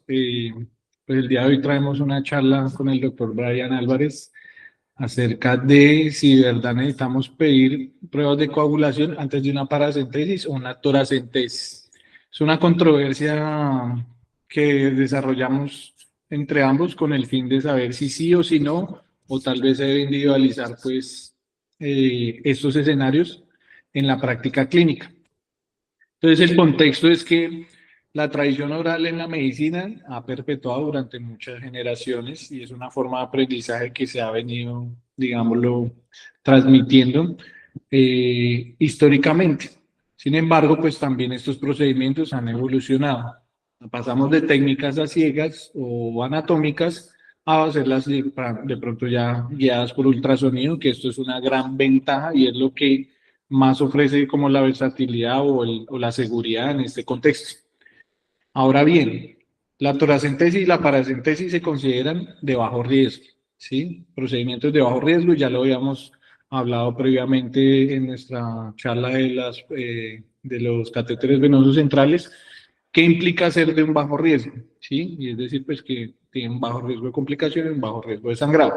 Pues el día de hoy traemos una charla con el doctor Brian Álvarez acerca de si de verdad necesitamos pedir pruebas de coagulación antes de una paracentesis o una toracentesis. Es una controversia que desarrollamos entre ambos con el fin de saber si sí o si no, o tal vez se debe individualizar pues estos escenarios en la práctica clínica. Entonces, el contexto es que la tradición oral en la medicina ha perpetuado durante muchas generaciones y es una forma de aprendizaje que se ha venido, digámoslo, transmitiendo históricamente. Sin embargo, pues también estos procedimientos han evolucionado. Pasamos de técnicas a ciegas o anatómicas a hacerlas de pronto ya guiadas por ultrasonido, que esto es una gran ventaja y es lo que más ofrece como la versatilidad o la seguridad en este contexto. Ahora bien, la toracentesis y la paracentesis se consideran de bajo riesgo, ¿sí? Procedimientos de bajo riesgo, ya lo habíamos hablado previamente en nuestra charla de los catéteres venosos centrales. ¿Qué implica ser de un bajo riesgo? ¿Sí? Y es decir, pues que tienen bajo riesgo de complicaciones, un bajo riesgo de sangrado.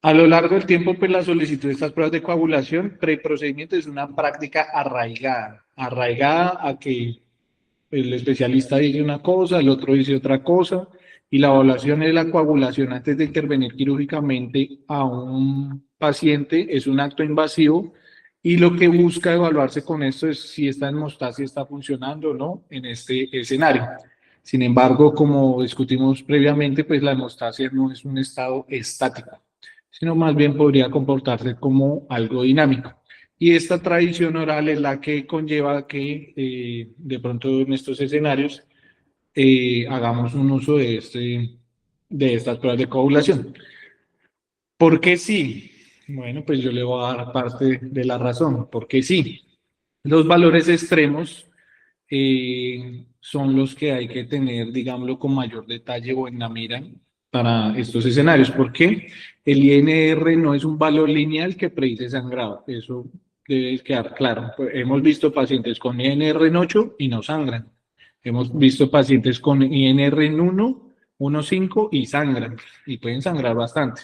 A lo largo del tiempo, pues la solicitud de estas pruebas de coagulación preprocedimiento es una práctica arraigada a que el especialista dice una cosa, el otro dice otra cosa, y la evaluación de la coagulación antes de intervenir quirúrgicamente a un paciente es un acto invasivo y lo que busca evaluarse con esto es si esta hemostasia está funcionando o no en este escenario. Sin embargo, como discutimos previamente, pues la hemostasia no es un estado estático, sino más bien podría comportarse como algo dinámico. Y esta tradición oral es la que conlleva que de pronto en estos escenarios hagamos un uso de estas pruebas de coagulación. ¿Por qué sí? Bueno, pues yo le voy a dar parte de la razón. ¿Por qué sí? Los valores extremos son los que hay que tener, digámoslo, con mayor detalle o en la mira para estos escenarios. ¿Por qué? El INR no es un valor lineal que predice sangrado. Eso debe quedar claro. Pues, hemos visto pacientes con INR en 8 y no sangran. Hemos visto pacientes con INR en 1, 1,5 y sangran. Y pueden sangrar bastante.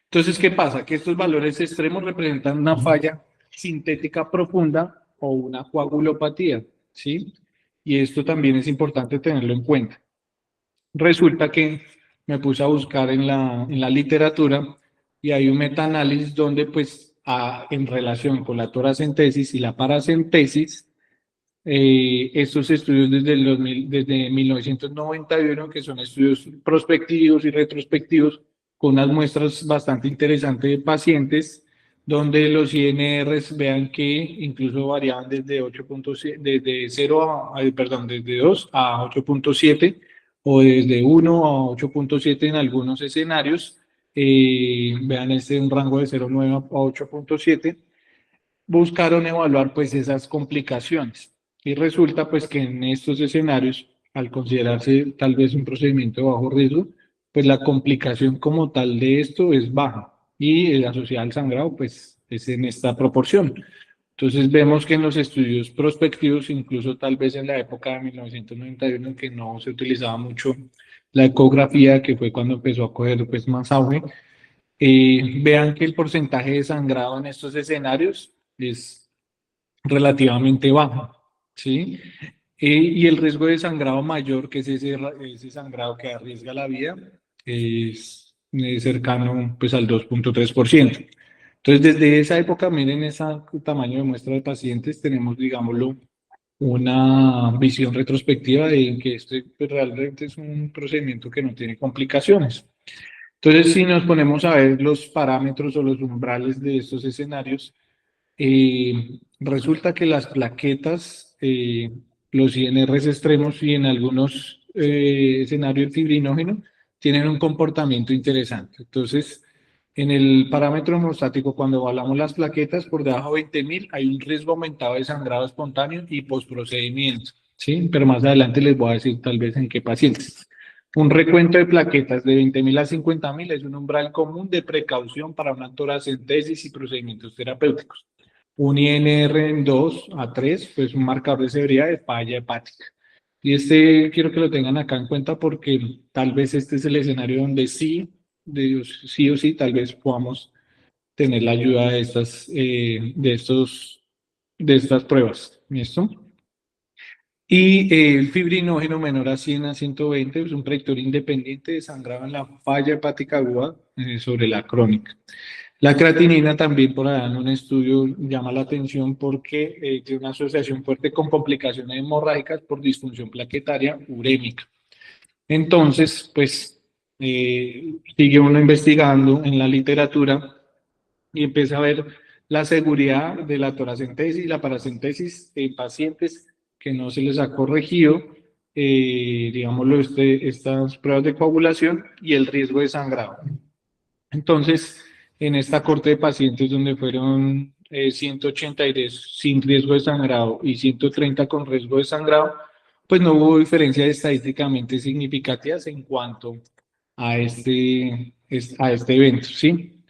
Entonces, ¿qué pasa? Que estos valores extremos representan una falla sintética profunda o una coagulopatía, ¿sí? Y esto también es importante tenerlo en cuenta. Resulta que me puse a buscar en la literatura y hay un metaanálisis donde, pues, en relación con la toracentesis y la paracentesis, estos estudios desde 1991, que son estudios prospectivos y retrospectivos, con unas muestras bastante interesantes de pacientes, donde los INRs vean que incluso variaban desde 8.7, desde 0 perdón, desde 2 a 8.7 o desde 1 a 8.7 en algunos escenarios. Vean un rango de 0,9 a 8.7. Buscaron evaluar pues esas complicaciones. Y resulta pues que en estos escenarios, al considerarse tal vez un procedimiento de bajo riesgo, pues la complicación como tal de esto es baja y asociada al sangrado pues es en esta proporción. Entonces vemos que en los estudios prospectivos, incluso tal vez en la época de 1991, que no se utilizaba mucho la ecografía, que fue cuando empezó a coger pues más auge, vean que el porcentaje de sangrado en estos escenarios es relativamente bajo, ¿sí? Y el riesgo de sangrado mayor, que es ese sangrado que arriesga la vida, es cercano pues al 2.3%. Entonces, desde esa época, miren ese tamaño de muestra de pacientes, tenemos, digámoslo, una visión retrospectiva de que este pues, realmente es un procedimiento que no tiene complicaciones. Entonces, si nos ponemos a ver los parámetros o los umbrales de estos escenarios, resulta que las plaquetas, los INRs extremos y en algunos escenarios fibrinógenos tienen un comportamiento interesante. Entonces, en el parámetro hemostático, cuando evaluamos las plaquetas por debajo de 20.000, hay un riesgo aumentado de sangrado espontáneo y postprocedimiento, ¿sí? Pero más adelante les voy a decir tal vez en qué pacientes. Un recuento de plaquetas de 20.000 a 50.000 es un umbral común de precaución para una toracentesis y procedimientos terapéuticos. Un INR en 2 a 3, pues un marcador de severidad de falla hepática. Y este quiero que lo tengan acá en cuenta porque tal vez este es el escenario donde sí o sí, tal vez podamos tener la ayuda de de estas pruebas. ¿Listo? Y el fibrinógeno menor a 100 a 120 es un predictor independiente de sangrado en la falla hepática aguda sobre la crónica. La creatinina también por allá en un estudio llama la atención porque tiene una asociación fuerte con complicaciones hemorrágicas por disfunción plaquetaria urémica. Entonces, pues sigue uno investigando en la literatura y empieza a ver la seguridad de la toracentesis y la paracentesis en pacientes que no se les ha corregido, digámoslo, estas pruebas de coagulación y el riesgo de sangrado. Entonces, en esta corte de pacientes donde fueron 183 sin riesgo de sangrado y 130 con riesgo de sangrado, pues no hubo diferencias estadísticamente significativas en cuanto a este evento, ¿sí?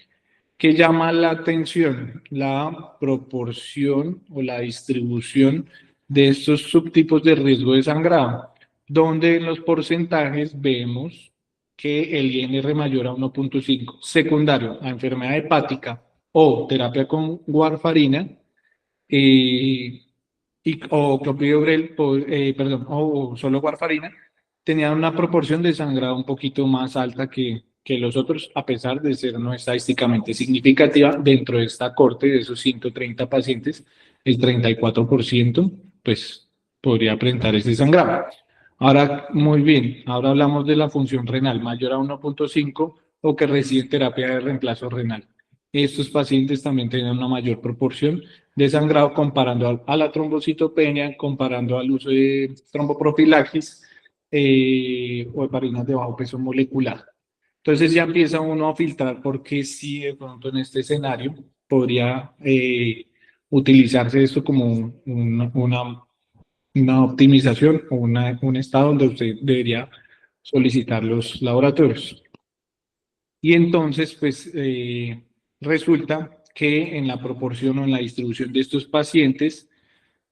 ¿Qué llama la atención? La proporción o la distribución de estos subtipos de riesgo de sangrado, donde en los porcentajes vemos que el INR mayor a 1.5, secundario a enfermedad hepática o terapia con warfarina, eh, o clopidogrel, perdón, o solo warfarina, tenían una proporción de sangrado un poquito más alta que los otros, a pesar de ser no estadísticamente significativa dentro de esta corte de esos 130 pacientes, el 34%, pues podría presentar ese sangrado. Ahora, muy bien, ahora hablamos de la función renal mayor a 1.5 o que reciben terapia de reemplazo renal. Estos pacientes también tienen una mayor proporción de sangrado comparando a la trombocitopenia, comparando al uso de tromboprofilaxis o heparinas de bajo peso molecular. Entonces ya empieza uno a filtrar porque si de pronto en este escenario podría utilizarse esto como una optimización o un estado donde usted debería solicitar los laboratorios. Y entonces, pues resulta que en la proporción o en la distribución de estos pacientes,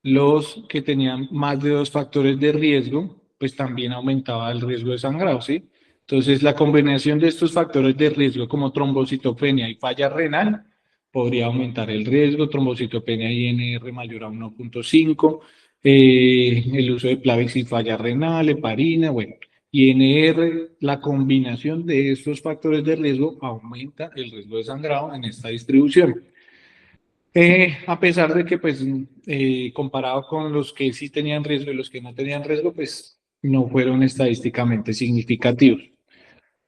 los que tenían más de 2 factores de riesgo, pues también aumentaba el riesgo de sangrado, ¿sí? Entonces, la combinación de estos factores de riesgo como trombocitopenia y falla renal podría aumentar el riesgo, trombocitopenia y INR mayor a 1.5, el uso de Plavix y falla renal, heparina, bueno. Y INR, la combinación de estos factores de riesgo aumenta el riesgo de sangrado en esta distribución. A pesar de que, pues, comparado con los que sí tenían riesgo y los que no tenían riesgo, pues, no fueron estadísticamente significativos.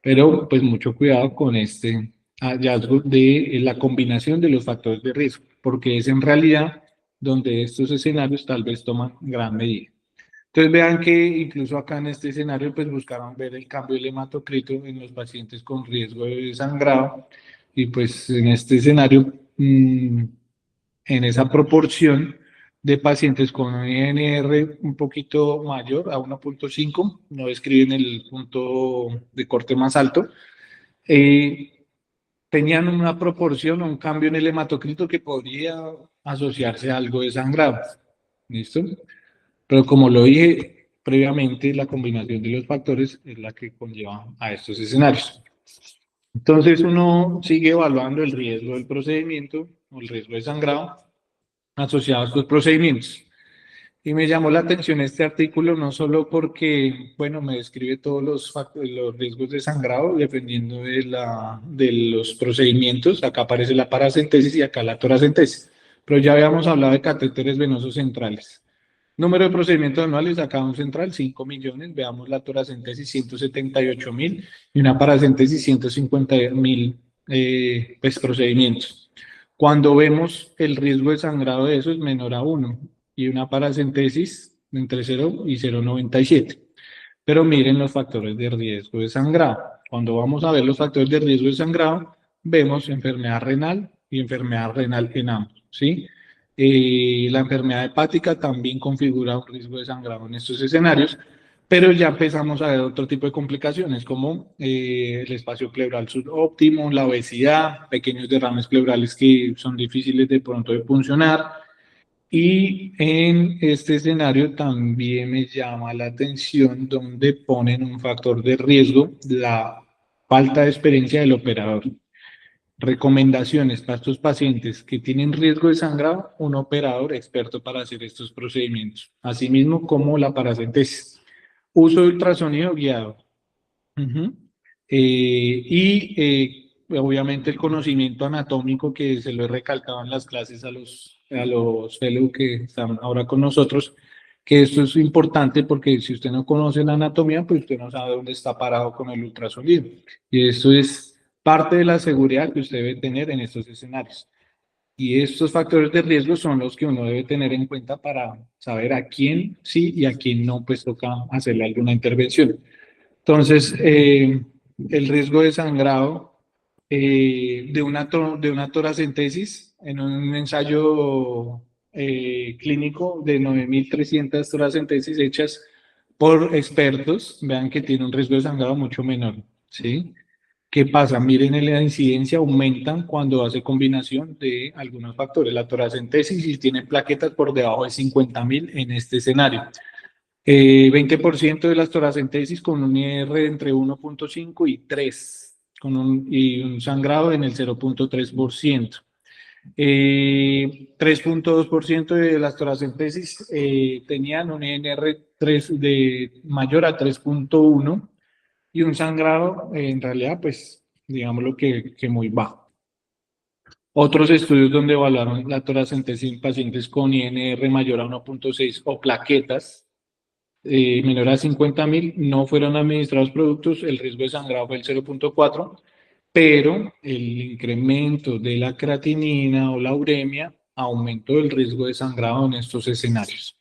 Pero, pues, mucho cuidado con este hallazgo de la combinación de los factores de riesgo, porque es en realidad donde estos escenarios tal vez toman gran medida. Entonces, vean que incluso acá en este escenario, pues, buscaron ver el cambio del hematocrito en los pacientes con riesgo de sangrado, y pues, en este escenario, en esa proporción de pacientes con un INR un poquito mayor a 1.5, no describen el punto de corte más alto, eh, tenían una proporción o un cambio en el hematocrito que podría asociarse a algo de sangrado. ¿Listo? Pero como lo dije previamente, la combinación de los factores es la que conlleva a estos escenarios. Entonces uno sigue evaluando el riesgo del procedimiento o el riesgo de sangrado asociado a estos procedimientos. Y me llamó la atención este artículo no solo porque, bueno, me describe todos los riesgos de sangrado dependiendo de los procedimientos. Acá aparece la paracentesis y acá la toracentesis. Pero ya habíamos hablado de catéteres venosos centrales. Número de procedimientos anuales, acá un central, 5 millones. Veamos la toracentesis, 178.000 y una paracentesis, 150.000 pues, procedimientos. Cuando vemos el riesgo de sangrado de eso es menor a 1 y una paracentesis entre 0 y 0,97. Pero miren los factores de riesgo de sangrado. Cuando vamos a ver los factores de riesgo de sangrado, vemos enfermedad renal y enfermedad renal en ambos, ¿sí? La enfermedad hepática también configura un riesgo de sangrado en estos escenarios, pero ya empezamos a ver otro tipo de complicaciones como el espacio pleural subóptimo, la obesidad, pequeños derrames pleurales que son difíciles de pronto de funcionar, Y en este escenario también me llama la atención donde ponen un factor de riesgo, la falta de experiencia del operador. Recomendaciones para estos pacientes que tienen riesgo de sangrado, un operador experto para hacer estos procedimientos, asimismo como la paracentesis. Uso de ultrasonido guiado. Ujú. Obviamente el conocimiento anatómico que se lo he recalcado en las clases a los fellow que están ahora con nosotros, que esto es importante porque si usted no conoce la anatomía, pues usted no sabe dónde está parado con el ultrasonido. Y eso es parte de la seguridad que usted debe tener en estos escenarios. Y estos factores de riesgo son los que uno debe tener en cuenta para saber a quién sí y a quién no, pues toca hacerle alguna intervención. Entonces, el riesgo de sangrado de una toracentesis en un ensayo clínico de 9.300 toracentesis hechas por expertos, vean que tiene un riesgo de sangrado mucho menor, ¿sí? ¿Qué pasa? Miren, la incidencia aumentan cuando hace combinación de algunos factores. La toracentesis, si tiene plaquetas por debajo de 50.000 en este escenario. 20% de las toracentesis con un IR entre 1,5 y 3, y un sangrado en el 0,3%. 3,2% de las toracentesis tenían un INR 3 mayor a 3,1 y un sangrado en realidad, pues, digámoslo que muy bajo. Otros estudios donde evaluaron la toracentesis en pacientes con INR mayor a 1,6 o plaquetas menor a 50.000, no fueron administrados productos, el riesgo de sangrado fue el 0,4, pero el incremento de la creatinina o la uremia aumentó el riesgo de sangrado en estos escenarios.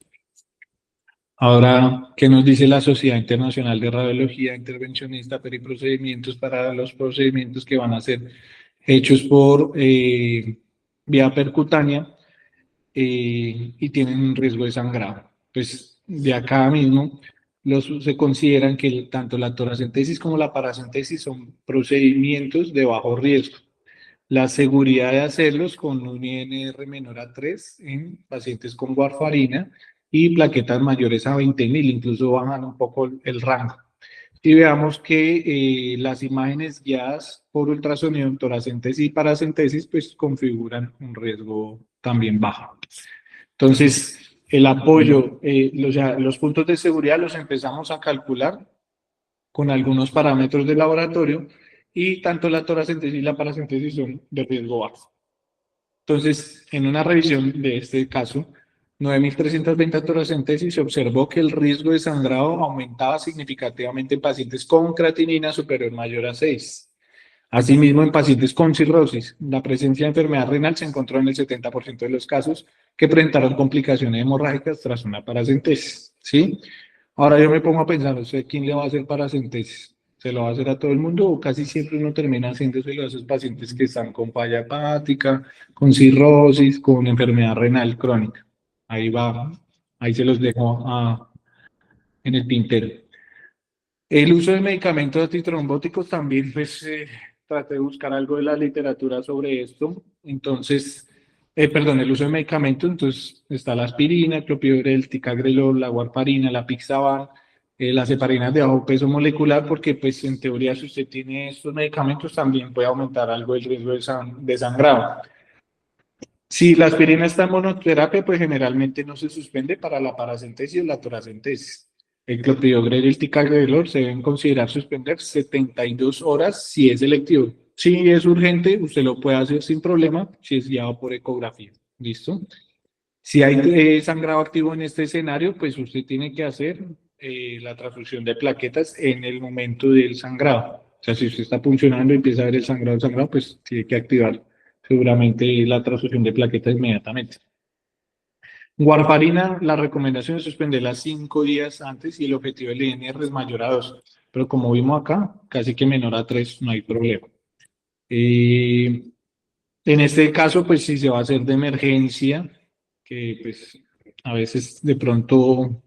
Ahora, ¿qué nos dice la Sociedad Internacional de Radiología Intervencionista Periprocedimientos para los procedimientos que van a ser hechos por vía percutánea y tienen un riesgo de sangrado? Pues de acá mismo se consideran que tanto la toracentesis como la paracentesis son procedimientos de bajo riesgo. La seguridad de hacerlos con un INR menor a 3 en pacientes con warfarina y plaquetas mayores a 20.000, incluso bajan un poco el rango. Y veamos que las imágenes guiadas por ultrasonido en toracentesis y paracentesis pues configuran un riesgo también bajo. Entonces, el apoyo, los puntos de seguridad los empezamos a calcular con algunos parámetros de laboratorio y tanto la toracentesis y la paracentesis son de riesgo bajo. Entonces, en una revisión de este caso, 9.320 toracentesis, se observó que el riesgo de sangrado aumentaba significativamente en pacientes con creatinina superior o mayor a 6. Asimismo, en pacientes con cirrosis, la presencia de enfermedad renal se encontró en el 70% de los casos que presentaron complicaciones hemorrágicas tras una paracentesis, ¿sí? Ahora yo me pongo a pensar, ¿usted quién le va a hacer paracentesis? ¿Se lo va a hacer a todo el mundo o casi siempre uno termina haciéndoselo a esos pacientes que están con falla hepática, con cirrosis, con enfermedad renal crónica? Ahí va, ahí se los dejo en el tintero. El uso de medicamentos antitrombóticos también, pues, traté de buscar algo de la literatura sobre esto. Entonces, perdón, el uso de medicamentos, entonces está la aspirina, el clopidogrel, el ticagrelor, la warfarina, la pixaban, las heparinas de bajo peso molecular, porque, pues, en teoría, si usted tiene estos medicamentos, también puede aumentar algo el riesgo de sangrado. Si la aspirina está en monoterapia, pues generalmente no se suspende para la paracentesis o la toracentesis. El clopidogrel y el ticagrelor se deben considerar suspender 72 horas si es selectivo. Si es urgente, usted lo puede hacer sin problema si es guiado por ecografía. ¿Listo? Si hay sangrado activo en este escenario, pues usted tiene que hacer la transfusión de plaquetas en el momento del sangrado. O sea, si usted está funcionando y empieza a ver el sangrado, pues tiene que activar seguramente la transfusión de plaquetas inmediatamente. Warfarina, la recomendación es suspenderla 5 días antes y el objetivo del INR es mayor a 2. Pero como vimos acá, casi que menor a 3, no hay problema. En este caso, pues si se va a hacer de emergencia, que pues a veces de pronto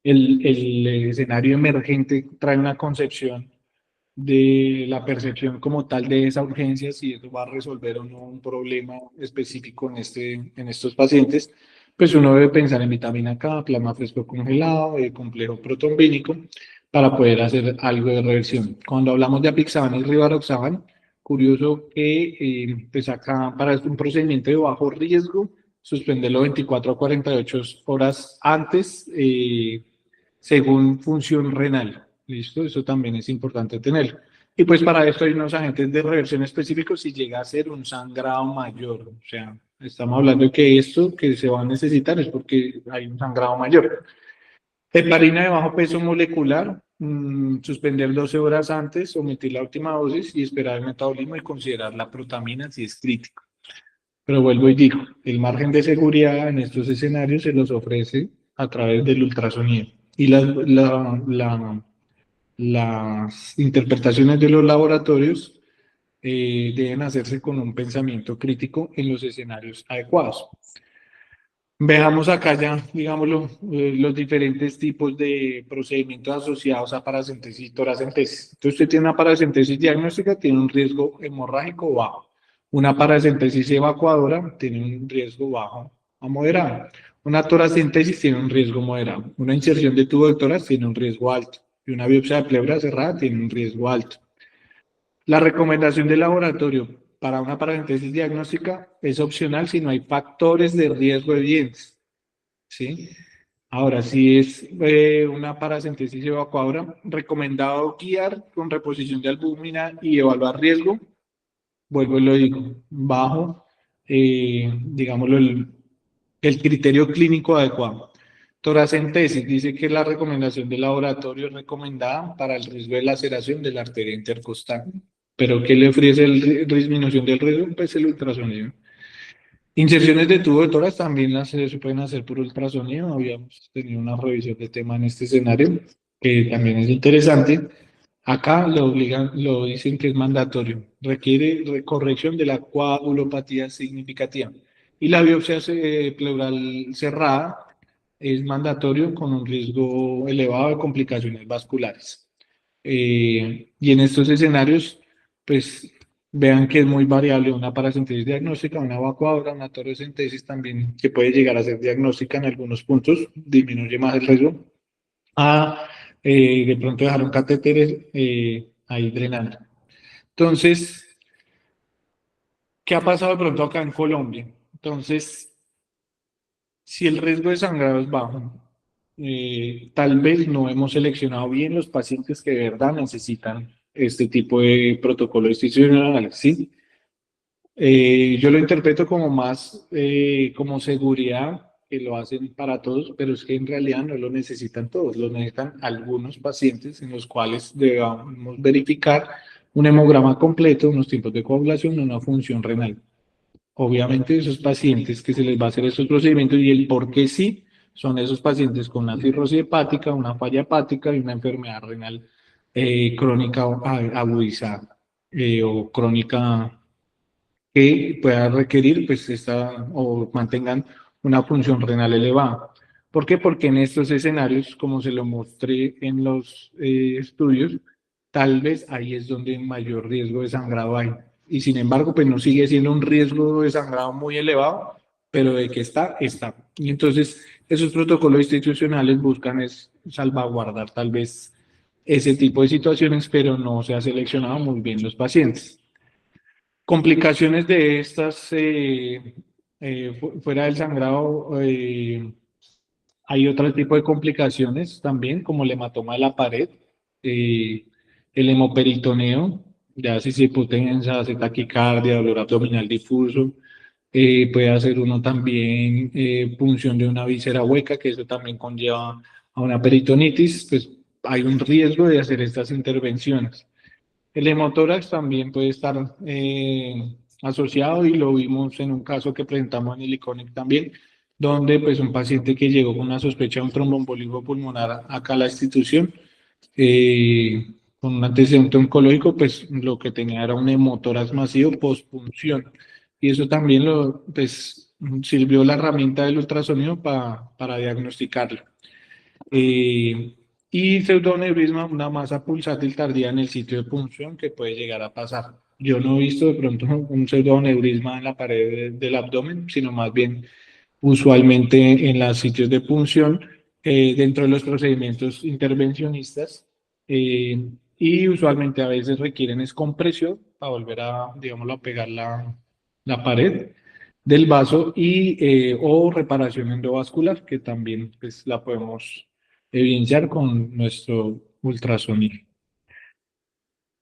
el escenario emergente trae una concepción de la percepción como tal de esa urgencia, si eso va a resolver o no un problema específico en estos pacientes, pues uno debe pensar en vitamina K, plasma fresco congelado, complejo protombínico, para poder hacer algo de reversión. Cuando hablamos de apixaban y rivaroxaban, curioso que pues acá para un procedimiento de bajo riesgo, suspenderlo 24 a 48 horas antes, según función renal. ¿Listo? Eso también es importante tenerlo. Y pues para esto hay unos agentes de reversión específicos si llega a ser un sangrado mayor. O sea, estamos hablando de que esto que se va a necesitar es porque hay un sangrado mayor. Heparina de bajo peso molecular, suspender 12 horas antes, omitir la última dosis y esperar el metabolismo y considerar la protamina si es crítico. Pero vuelvo y digo, el margen de seguridad en estos escenarios se los ofrece a través del ultrasonido. Y las interpretaciones de los laboratorios deben hacerse con un pensamiento crítico en los escenarios adecuados. Veamos acá ya, digámoslo, los diferentes tipos de procedimientos asociados a paracentesis y toracentesis. Entonces, usted tiene una paracentesis diagnóstica, tiene un riesgo hemorrágico bajo. Una paracentesis evacuadora tiene un riesgo bajo a moderado. Una toracentesis tiene un riesgo moderado. Una inserción de tubo de tórax tiene un riesgo alto. Y una biopsia de pleura cerrada tiene un riesgo alto. La recomendación del laboratorio para una paracentesis diagnóstica es opcional si no hay factores de riesgo evidentes. ¿Sí? Ahora, si es una paracentesis evacuadora, recomendado guiar con reposición de albúmina y evaluar riesgo. Vuelvo y lo digo, bajo, digámoslo, el criterio clínico adecuado. Toracentesis dice que la recomendación del laboratorio es recomendada para el riesgo de laceración de la arteria intercostal. ¿Pero qué le ofrece la disminución del riesgo? Pues el ultrasonido. Inserciones de tubo de tórax también se pueden hacer por ultrasonido. Habíamos tenido una revisión de tema en este escenario, que también es interesante. Acá lo obligan, lo dicen que es mandatorio. Requiere corrección de la coagulopatía significativa. Y la biopsia pleural cerrada es mandatorio con un riesgo elevado de complicaciones vasculares. Y en estos escenarios, pues vean que es muy variable una paracentesis diagnóstica, una evacuadora, una toracentesis también, que puede llegar a ser diagnóstica en algunos puntos, disminuye más el riesgo a de pronto dejar un catéter ahí drenando. Entonces, ¿qué ha pasado de pronto acá en Colombia? Entonces, si el riesgo de sangrado es bajo, tal vez no hemos seleccionado bien los pacientes que de verdad necesitan este tipo de protocolo institucional, ¿sí? Yo lo interpreto como más como seguridad, que lo hacen para todos, pero es que en realidad no lo necesitan todos, lo necesitan algunos pacientes en los cuales debamos verificar un hemograma completo, unos tiempos de coagulación, una función renal. Obviamente esos pacientes que se les va a hacer estos procedimientos y el por qué sí, son esos pacientes con una cirrosis hepática, una falla hepática y una enfermedad renal crónica agudizada o crónica que pueda requerir pues esta o mantengan una función renal elevada. ¿Por qué? Porque en estos escenarios, como se lo mostré en los estudios, tal vez ahí es donde mayor riesgo de sangrado hay. Y sin embargo, pues no sigue siendo un riesgo de sangrado muy elevado, pero de que está, está. Y entonces, esos protocolos institucionales buscan es salvaguardar tal vez ese tipo de situaciones, pero no se ha seleccionado muy bien los pacientes. Complicaciones de estas, fuera del sangrado, hay otro tipo de complicaciones también, como el hematoma de la pared, eh, el hemoperitoneo, ya si se hipotensa, hace taquicardia, dolor abdominal difuso, puede hacer uno también punción de una víscera hueca, que eso también conlleva a una peritonitis, pues hay un riesgo de hacer estas intervenciones. El hemotórax también puede estar asociado y lo vimos en un caso que presentamos en el ICONIC también, donde pues un paciente que llegó con una sospecha de un tromboembolismo pulmonar acá a la institución, con un antecedente oncológico, pues lo que tenía era un hemotórax masivo postpunción. Y eso también lo, pues, sirvió la herramienta del ultrasonido para diagnosticarlo. Eh, y pseudoneurisma, una masa pulsátil tardía en el sitio de punción que puede llegar a pasar. Yo no he visto de pronto un pseudoneurisma en la pared del abdomen, sino más bien usualmente en los sitios de punción, dentro de los procedimientos intervencionistas, y usualmente a veces requieren es compresión para volver a, digámoslo, a pegar la pared del vaso o reparación endovascular, que también pues, la podemos evidenciar con nuestro ultrasonido.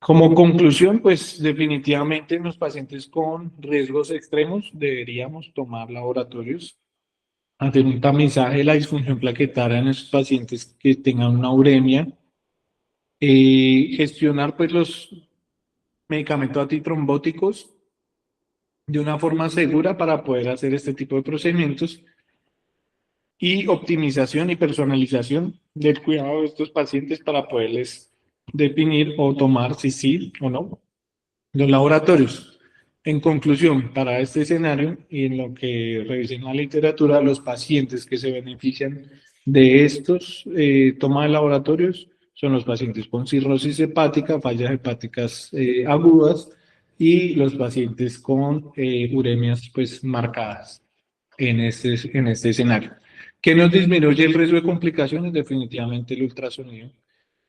Como conclusión, pues definitivamente en los pacientes con riesgos extremos deberíamos tomar laboratorios, hacer un tamizaje de la disfunción plaquetaria en esos pacientes que tengan una uremia, gestionar pues los medicamentos antitrombóticos de una forma segura para poder hacer este tipo de procedimientos y optimización y personalización del cuidado de estos pacientes para poderles definir o tomar si sí o no los laboratorios. En conclusión, para este escenario y en lo que revisen la literatura, los pacientes que se benefician de estos toma de laboratorios son los pacientes con cirrosis hepática, fallas hepáticas agudas y los pacientes con uremias pues marcadas en este escenario. ¿Qué nos disminuye el riesgo de complicaciones? Definitivamente el ultrasonido.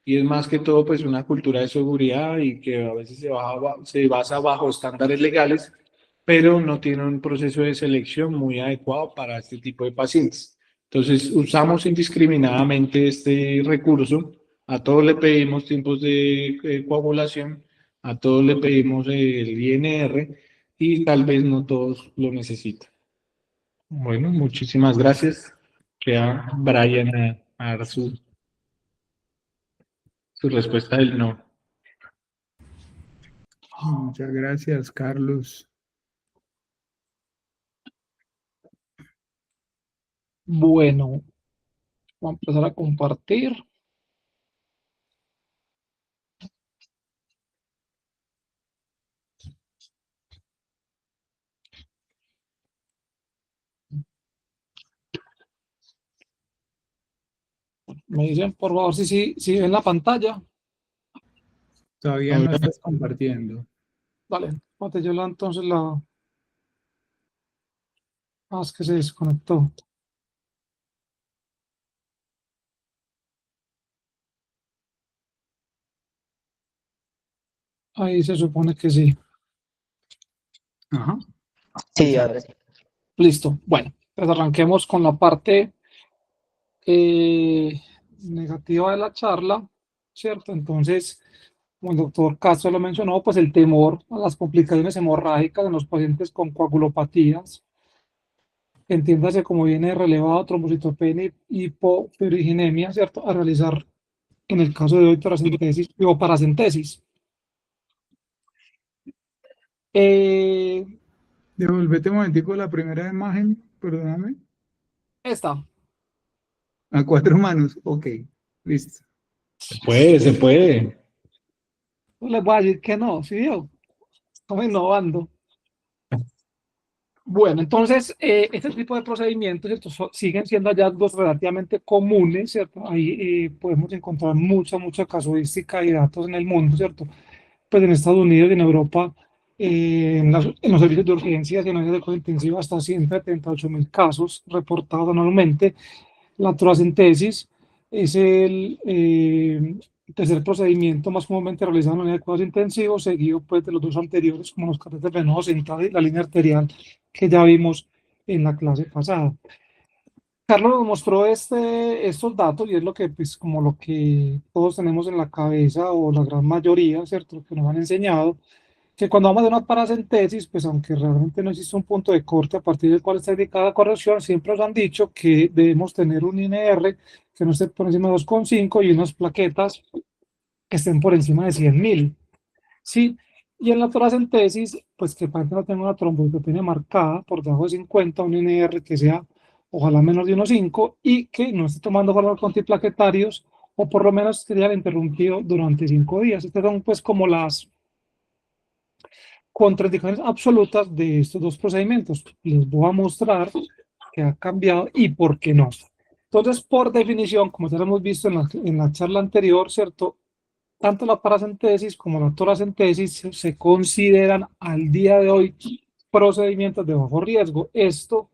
Y es más que todo pues una cultura de seguridad y que a veces se basa bajo estándares legales, pero no tiene un proceso de selección muy adecuado para este tipo de pacientes. Entonces usamos indiscriminadamente este recurso, a todos le pedimos tiempos de coagulación, a todos le pedimos el INR y tal vez no todos lo necesitan. Bueno, muchísimas gracias. Queda Brian a dar su respuesta del no. Muchas gracias, Carlos. Bueno, vamos a empezar a compartir. Me dicen, por favor, si ven la pantalla. Todavía no estás compartiendo. Vale, yo entonces la... Ah, es que se desconectó. Ahí se supone que sí. Ajá. Sí, ahora sí. Listo. Bueno, pues arranquemos con la parte negativa de la charla, ¿cierto? Entonces, como el doctor Castro lo mencionó, pues el temor a las complicaciones hemorrágicas en los pacientes con coagulopatías, entiéndase como viene relevado, trombocitopenia y hipoferriginemia, ¿cierto? A realizar en el caso de hoy paracentesis o paracentesis. Devolvete un momentico la primera imagen, perdóname. Esta. A 4 manos, ok, listo. Se puede. No les voy a decir que no, ¿sí? Estamos innovando. Bueno, entonces, este tipo de procedimientos, ¿cierto? Siguen siendo hallazgos relativamente comunes, ¿cierto? Ahí podemos encontrar mucha casuística y datos en el mundo, ¿cierto? Pues en Estados Unidos y en Europa, en los servicios de urgencias y en áreas de cuidado intensivo, hasta 178.000 casos reportados anualmente. La toracentesis es el tercer procedimiento más comúnmente realizado en la unidad de cuidados intensivos, seguido pues de los dos anteriores, como los catéteres venosos centrales y la línea arterial que ya vimos en la clase pasada. Carlos nos mostró estos datos y es lo que, pues, como lo que todos tenemos en la cabeza o la gran mayoría, ¿cierto? Que nos han enseñado, que cuando vamos a hacer una paracentesis, pues aunque realmente no existe un punto de corte a partir del cual está indicada la corrección, siempre nos han dicho que debemos tener un INR que no esté por encima de 2,5 y unas plaquetas que estén por encima de 100.000. ¿Sí? Y en la toracentesis, pues que el paciente no tenga una trombocitopenia marcada por debajo de 50, un INR que sea ojalá menos de 1,5 y que no esté tomando fármacos antiplaquetarios o por lo menos que haya interrumpido durante 5 días. Estas son pues como las contraindicaciones absolutas de estos dos procedimientos. Les voy a mostrar qué ha cambiado y por qué no. Entonces, por definición, como ya lo hemos visto en la charla anterior, ¿cierto? Tanto la paracentesis como la toracentesis se consideran al día de hoy procedimientos de bajo riesgo. Esto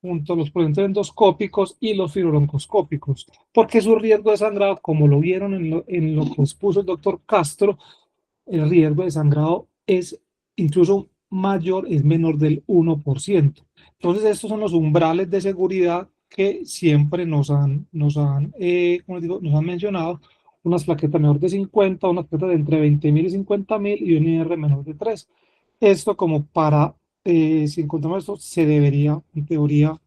junto a los procedimientos endoscópicos y los fibrobroncoscópicos, porque su riesgo de sangrado, como lo vieron en lo que expuso el doctor Castro, el riesgo de sangrado es incluso mayor, es menor del 1%. Entonces, estos son los umbrales de seguridad que siempre nos han como digo, nos han mencionado, unas plaquetas menor de 50, unas plaquetas de entre 20.000 y 50.000 y un IR menor de 3. Esto como para, si encontramos esto, se debería, en teoría,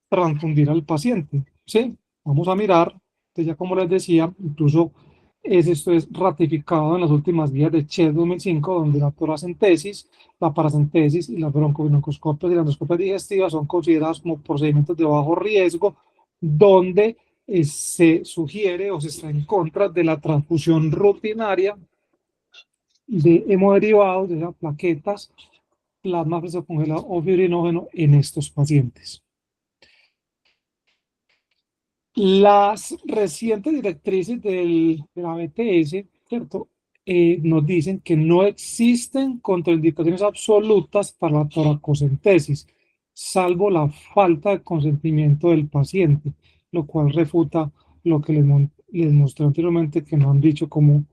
transfundir al paciente, ¿sí? Vamos a mirar, entonces ya como les decía, incluso esto es ratificado en las últimas guías de CHES 2005, donde la toracentesis, la paracentesis y las broncoscopias y las endoscopias digestivas son consideradas como procedimientos de bajo riesgo, donde se sugiere o se está en contra de la transfusión rutinaria de hemoderivados, de las plaquetas, plasma fresco congelado o fibrinógeno en estos pacientes. Las recientes directrices de la BTS, ¿cierto? Nos dicen que no existen contraindicaciones absolutas para la toracocentesis, salvo la falta de consentimiento del paciente, lo cual refuta lo que les mostré anteriormente, que no han dicho como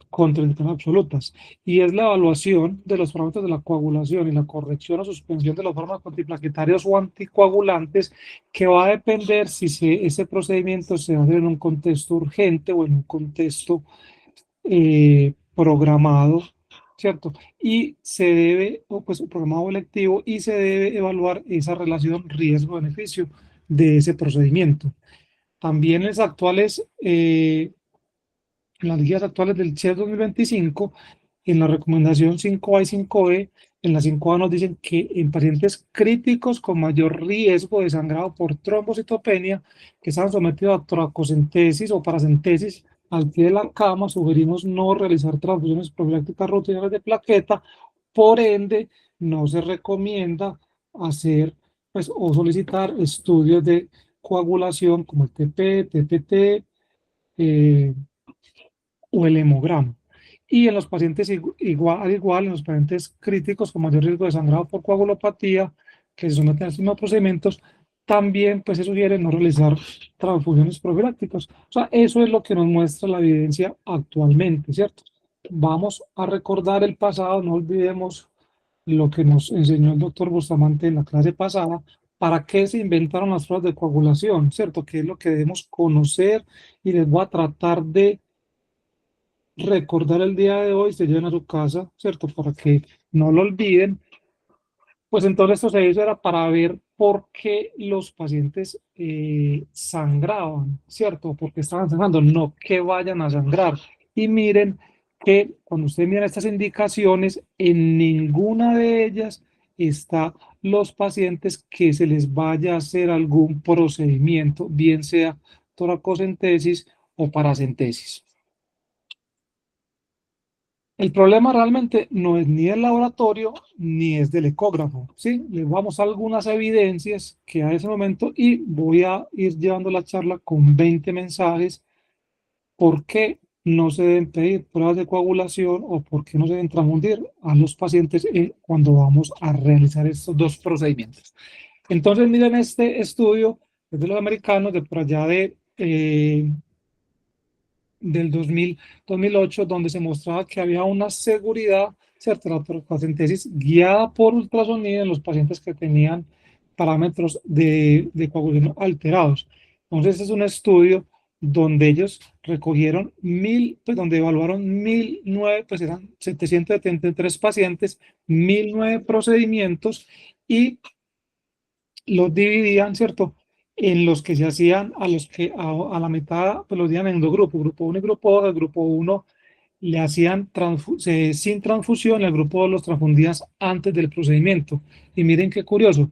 contraindicaciones absolutas, y es la evaluación de los parámetros de la coagulación y la corrección o suspensión de los fármacos antiplaquetarios o anticoagulantes, que va a depender si ese procedimiento se va a hacer en un contexto urgente o en un contexto programado, ¿cierto? Y se debe, o pues programado electivo, y se debe evaluar esa relación riesgo-beneficio de ese procedimiento. También las actuales en las guías actuales del CHES 2025, en la recomendación 5A y 5B, en la 5A nos dicen que en pacientes críticos con mayor riesgo de sangrado por trombocitopenia, que están sometidos a toracocentesis o paracentesis al pie de la cama, sugerimos no realizar transfusiones profilácticas rutinarias de plaqueta. Por ende, no se recomienda hacer pues, o solicitar estudios de coagulación como el TP, TPT, o el hemograma. Y en los pacientes igual, en los pacientes críticos con mayor riesgo de sangrado por coagulopatía, que se someten a estos mismos procedimientos, también pues se sugiere no realizar transfusiones profilácticas. O sea, eso es lo que nos muestra la evidencia actualmente, ¿cierto? Vamos a recordar el pasado, no olvidemos lo que nos enseñó el doctor Bustamante en la clase pasada. ¿Para qué se inventaron las pruebas de coagulación? ¿Cierto? ¿Qué es lo que debemos conocer? Y les voy a tratar de recordar el día de hoy, se lleven a su casa, ¿cierto? Para que no lo olviden. Pues entonces esto se hizo era para ver por qué los pacientes sangraban, ¿cierto? Porque estaban sangrando, no que vayan a sangrar. Y miren que cuando ustedes miran estas indicaciones, en ninguna de ellas está los pacientes que se les vaya a hacer algún procedimiento, bien sea toracocentesis o paracentesis. El problema realmente no es ni del laboratorio ni es del ecógrafo, ¿sí? Les vamos a algunas evidencias que a ese momento y voy a ir llevando la charla con 20 mensajes. ¿Por qué no se deben pedir pruebas de coagulación o por qué no se deben transfundir a los pacientes cuando vamos a realizar estos dos procedimientos? Entonces, miren este estudio de los americanos de por allá del 2008, donde se mostraba que había una seguridad, ¿cierto? La toracocentesis guiada por ultrasonido en los pacientes que tenían parámetros de coagulación alterados. Entonces, es un estudio donde ellos recogieron pues donde evaluaron 1.009, pues eran 773 pacientes, 1.009 procedimientos y los dividían, ¿cierto? En los que se hacían, a los que a la mitad, pues los dividían en dos grupos, grupo 1 y grupo 2. El grupo 1 le hacían sin transfusión, el grupo 2 los transfundían antes del procedimiento. Y miren qué curioso,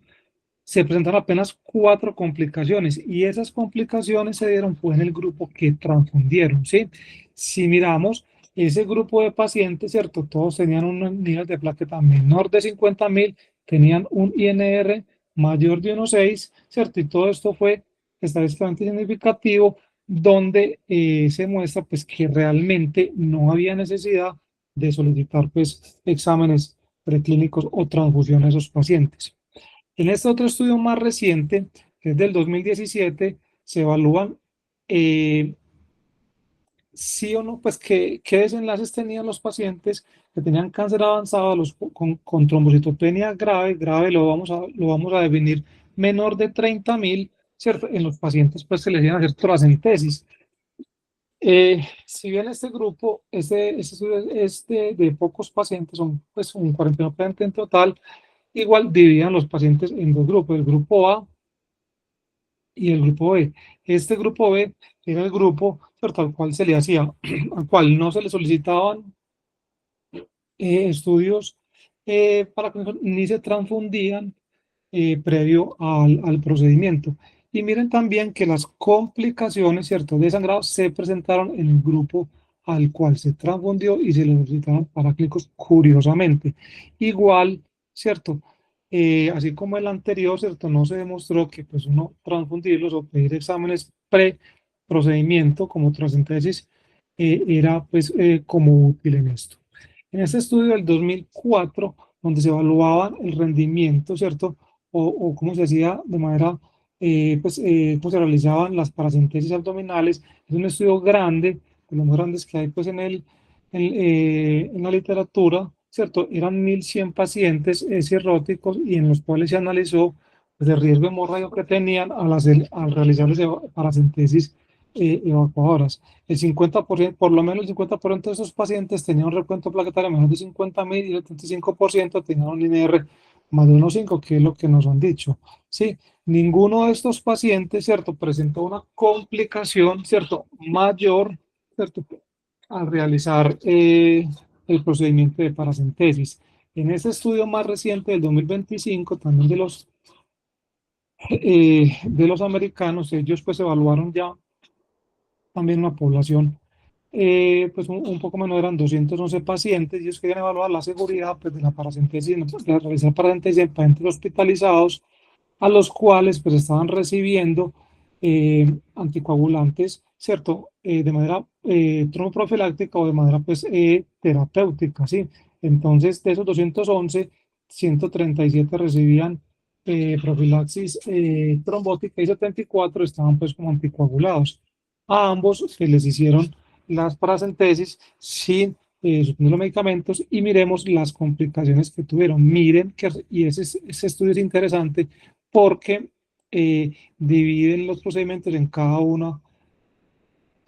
se presentaron apenas 4 complicaciones y esas complicaciones se dieron fue en el grupo que transfundieron, ¿sí? Si miramos ese grupo de pacientes, ¿cierto? Todos tenían un nivel de plaqueta menor de 50.000, tenían un INR mayor de 1,6, ¿cierto? Y todo esto fue estadísticamente significativo, donde se muestra pues que realmente no había necesidad de solicitar pues exámenes preclínicos o transfusión a esos pacientes. En este otro estudio más reciente, que es del 2017, se evalúan sí o no, pues qué desenlaces tenían los pacientes que tenían cáncer avanzado con trombocitopenia grave, grave lo vamos a definir menor de 30.000, ¿cierto? En los pacientes pues se les iban a hacer tracentesis. Si bien este grupo, este estudio es de pocos pacientes, son pues un 49% en total, igual dividían los pacientes en dos grupos, el grupo A y el grupo B. Este grupo B era el grupo, ¿cierto?, al cual se le hacía, al cual no se le solicitaban estudios para que ni se transfundían previo al procedimiento. Y miren también que las complicaciones, ¿cierto?, de sangrado se presentaron en el grupo al cual se transfundió y se le solicitaron paraclínicos curiosamente. Igual, ¿cierto? Así como el anterior, ¿cierto? No se demostró que pues uno transfundirlos o pedir exámenes pre-procedimiento como tracentesis era pues como útil en esto. En este estudio del 2004, donde se evaluaba el rendimiento, ¿cierto? O cómo se hacía de manera, cómo se realizaban las paracentesis abdominales. Es un estudio grande, de los más grandes que hay pues en la literatura, ¿cierto? Eran 1.100 pacientes cirróticos y en los cuales se analizó pues, el riesgo hemorrágico que tenían al realizarles paracentesis evacuadoras. El 50%, por lo menos el 50% de esos pacientes tenían un recuento plaquetario menor de 50.000 y el 35% tenían un INR más de 1,5, que es lo que nos han dicho. Sí, ninguno de estos pacientes, ¿cierto?, presentó una complicación, ¿cierto?, mayor, ¿cierto?, al realizar el procedimiento de paracentesis. En este estudio más reciente del 2025, también de los americanos, ellos pues evaluaron ya también una población, pues un poco menos, eran 211 pacientes, y ellos querían evaluar la seguridad pues, de la paracentesis, de realizar paracentesis en pacientes hospitalizados, a los cuales pues estaban recibiendo anticoagulantes, ¿cierto? De manera tromboprofiláctica o de manera pues terapéutica, ¿sí? Entonces, de esos 211, 137 recibían profilaxis trombótica y 74 estaban pues como anticoagulados. A ambos se les hicieron las paracentesis sin suspender los medicamentos y miremos las complicaciones que tuvieron. Miren que, y ese estudio es interesante porque dividen los procedimientos en cada una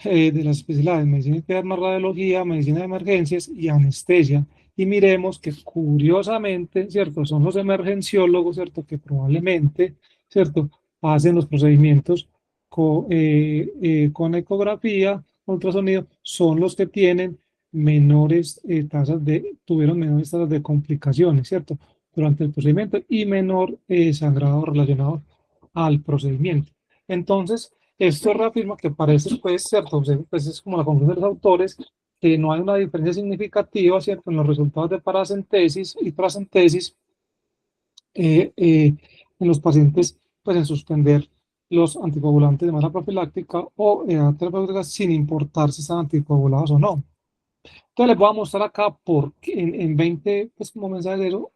de las especialidades: medicina interna, radiología, medicina de emergencias y anestesia. Y miremos que curiosamente, ¿cierto?, son los emergenciólogos, ¿cierto?, que probablemente, ¿cierto?, hacen los procedimientos con ecografía, ultrasonido, son los que tienen tuvieron menores tasas de complicaciones, ¿cierto?, durante el procedimiento y menor sangrado relacionado al procedimiento. Entonces, esto reafirma que parece, pues, cierto, pues es como la conclusión de los autores, que no hay una diferencia significativa, ¿cierto?, en los resultados de paracentesis y tracentesis en los pacientes, pues, en suspender los anticoagulantes de manera profiláctica o terapéutica sin importar si están anticoagulados o no. Entonces, les voy a mostrar acá en 20, pues, como mensaje de eso,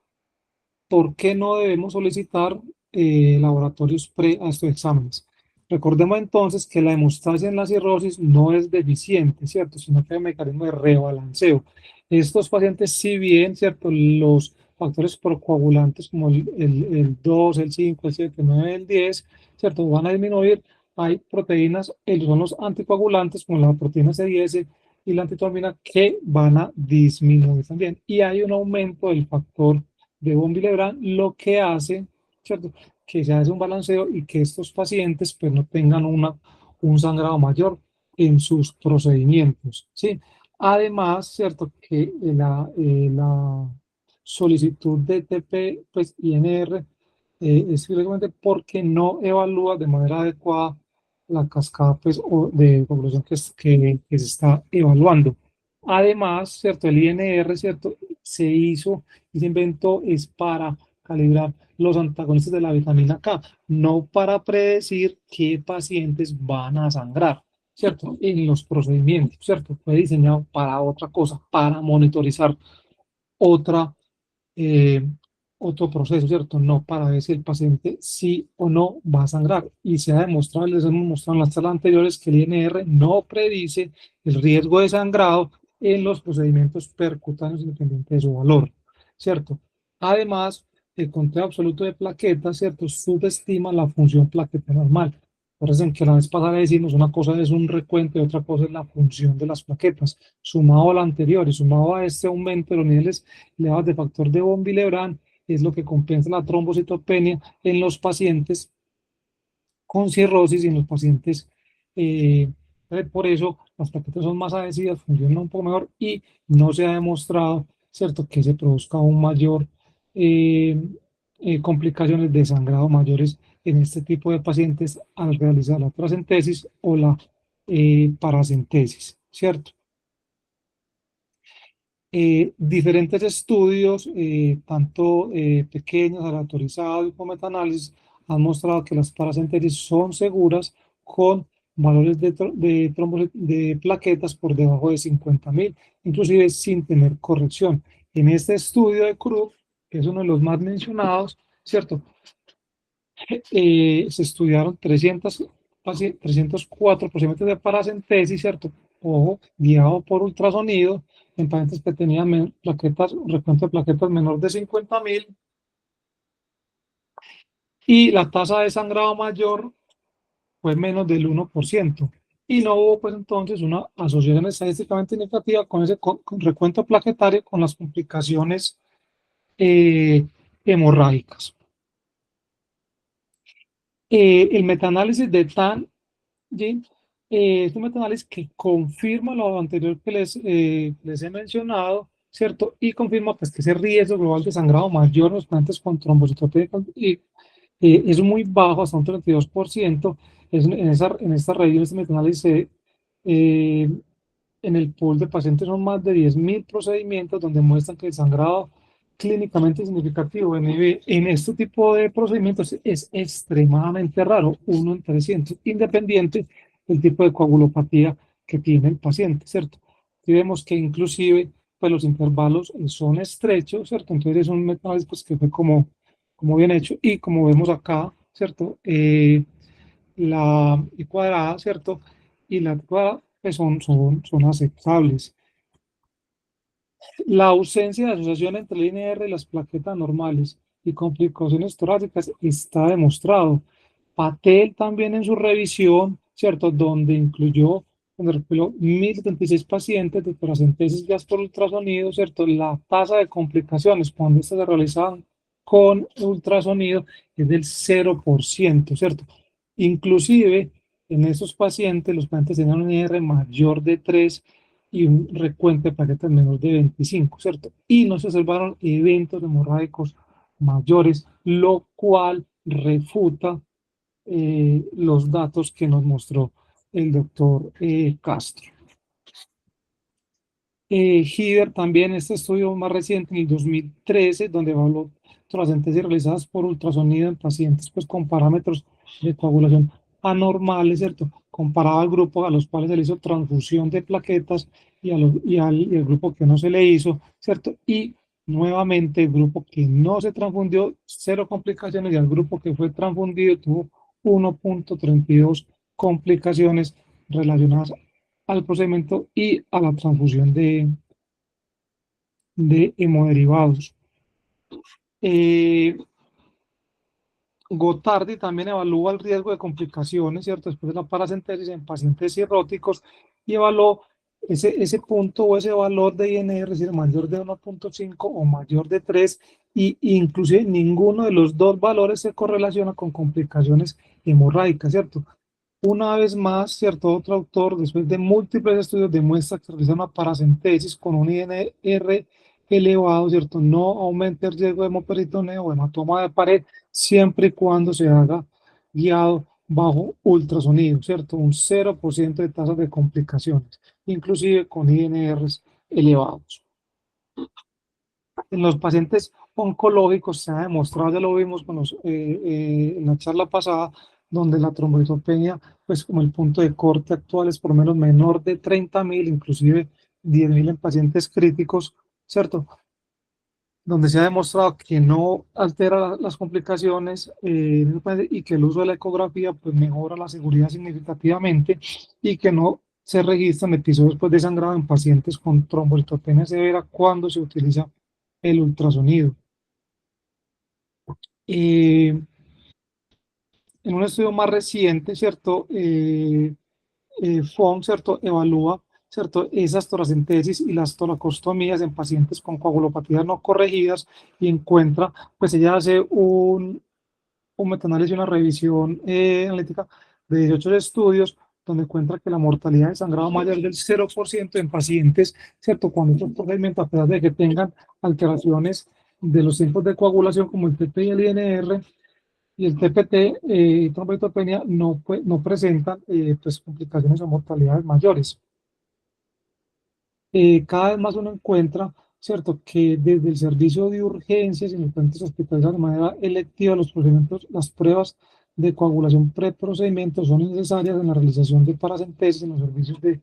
por qué no debemos solicitar laboratorios pre a estos exámenes. Recordemos entonces que la hemostasia en la cirrosis no es deficiente, ¿cierto?, sino que hay un mecanismo de rebalanceo. Estos pacientes, si bien, ¿cierto?, los factores procoagulantes como el 2, el 5, el 7, el 9, el 10, ¿cierto?, van a disminuir. Hay proteínas, son los anticoagulantes como la proteína C10 y la antitrombina, que van a disminuir también. Y hay un aumento del factor de von Willebrand, lo que hace, ¿cierto?, que se hace un balanceo y que estos pacientes pues no tengan un sangrado mayor en sus procedimientos, ¿sí? Además, ¿cierto?, que la solicitud de TP, pues INR, es simplemente porque no evalúa de manera adecuada la cascada pues, de población que se está evaluando. Además, ¿cierto?, el INR, ¿cierto?, se hizo y se inventó es para calibrar los antagonistas de la vitamina K, no para predecir qué pacientes van a sangrar, ¿cierto?, en los procedimientos, ¿cierto? Fue diseñado para otra cosa, para monitorizar otra, otro proceso, ¿cierto? No para ver si el paciente sí o no va a sangrar. Y se ha demostrado, les hemos mostrado en las charlas anteriores, que el INR no predice el riesgo de sangrado en los procedimientos percutáneos independiente de su valor, ¿cierto? Además, el conteo absoluto de plaquetas, ¿cierto? Subestima la función plaqueta normal. Recuerden que la vez pasada decimos una cosa es un recuento y otra cosa es la función de las plaquetas. Sumado a la anterior y sumado a este aumento de los niveles elevados de factor de von Willebrand, es lo que compensa la trombocitopenia en los pacientes con cirrosis y en los pacientes. Por eso las plaquetas son más adhesivas, funcionan un poco mejor y no se ha demostrado, ¿cierto?, que se produzca un mayor complicaciones de sangrado mayores en este tipo de pacientes al realizar la tracentesis o la paracentesis, ¿cierto? Diferentes estudios, tanto pequeños, aleatorizados como metaanálisis, han mostrado que las paracentesis son seguras con valores de plaquetas por debajo de 50.000, inclusive sin tener corrección. En este estudio de Krug, que es uno de los más mencionados, ¿cierto? Se estudiaron 304 procedimientos de paracentesis, ¿cierto? Ojo, guiado por ultrasonido en pacientes que tenían plaquetas, recuento de plaquetas menor de 50.000, y la tasa de sangrado mayor fue menos del 1%. Y no hubo, pues, entonces una asociación estadísticamente significativa con ese con recuento plaquetario con las complicaciones hemorrágicas. El metaanálisis de Tan es un metaanálisis que confirma lo anterior que les he mencionado, ¿cierto? Y confirma, pues, que ese riesgo global de sangrado mayor en los pacientes con trombocitopenia es muy bajo, hasta un 32%. En esta revisión, este metaanálisis, en el pool de pacientes son más de 10.000 procedimientos donde muestran que el sangrado clínicamente significativo en este tipo de procedimientos es extremadamente raro, 1 en 300, independiente del tipo de coagulopatía que tiene el paciente, ¿cierto? Y vemos que inclusive, pues, los intervalos son estrechos, ¿cierto? Entonces es un metaanálisis, pues, que fue como bien hecho, y como vemos acá, ¿cierto? La y cuadrada, ¿cierto? Y la cuadrada, pues, son aceptables. La ausencia de asociación entre el INR y las plaquetas normales y complicaciones torácicas está demostrado. Patel también en su revisión, ¿cierto?, donde incluyó, donde recopiló 1.076 pacientes de paracentesis guiadas por ultrasonido, ¿cierto? La tasa de complicaciones cuando estas se realizaban con ultrasonido es del 0%, ¿cierto? Inclusive en esos pacientes, los pacientes tenían un IR mayor de 3 y un recuento de plaquetas menor de 25, ¿cierto? Y no se observaron eventos hemorrágicos mayores, lo cual refuta los datos que nos mostró el doctor Castro. Hider también, este estudio más reciente en el 2013, donde evaluó tracentesis realizadas por ultrasonido en pacientes, pues, con parámetros de coagulación anormales, ¿cierto? Comparaba al grupo a los cuales se le hizo transfusión de plaquetas y al grupo que no se le hizo, ¿cierto? Y nuevamente el grupo que no se transfundió, 0 complicaciones, y al grupo que fue transfundido tuvo 1.32 complicaciones relacionadas al procedimiento y a la transfusión de hemoderivados. Gotardi también evalúa el riesgo de complicaciones, ¿cierto?, después de la paracentesis en pacientes cirróticos, y evaluó ese punto o ese valor de INR, es decir, mayor de 1.5 o mayor de 3, y inclusive ninguno de los dos valores se correlaciona con complicaciones hemorrágicas, ¿cierto? Una vez más, ¿cierto?, otro autor, después de múltiples estudios, demuestra que realizar una paracentesis con un INR elevado, ¿cierto?, no aumenta el riesgo de hemoperitoneo o hematoma de pared, siempre y cuando se haga guiado bajo ultrasonido, ¿cierto? Un 0% de tasas de complicaciones, inclusive con INRs elevados. En los pacientes oncológicos se ha demostrado, ya lo vimos en la charla pasada, donde la trombocitopenia, pues, como el punto de corte actual es por lo menos menor de 30.000, inclusive 10.000 en pacientes críticos, ¿cierto? donde se ha demostrado que no altera las complicaciones y que el uso de la ecografía pues, mejora la seguridad significativamente y que no se registran episodios pues, de sangrado en pacientes con trombocitopenia severa cuando se utiliza el ultrasonido. En un estudio más reciente, ¿cierto? FON, ¿cierto? Evalúa, ¿cierto? Esas toracentesis y las toracostomías en pacientes con coagulopatías no corregidas y encuentra, pues ella hace un metaanálisis y una revisión analítica de 18 estudios donde encuentra que la mortalidad de sangrado mayor del 0% en pacientes, ¿cierto? Cuando estos procedimientos, a pesar de que tengan alteraciones de los tiempos de coagulación como el TP y el INR, y el TPT y trombocitopenia no presentan pues, complicaciones o mortalidades mayores. Cada vez más uno encuentra, ¿cierto?, que desde el servicio de urgencias en diferentes hospitales de manera electiva los procedimientos, las pruebas de coagulación preprocedimiento son necesarias en la realización de paracentesis en los servicios de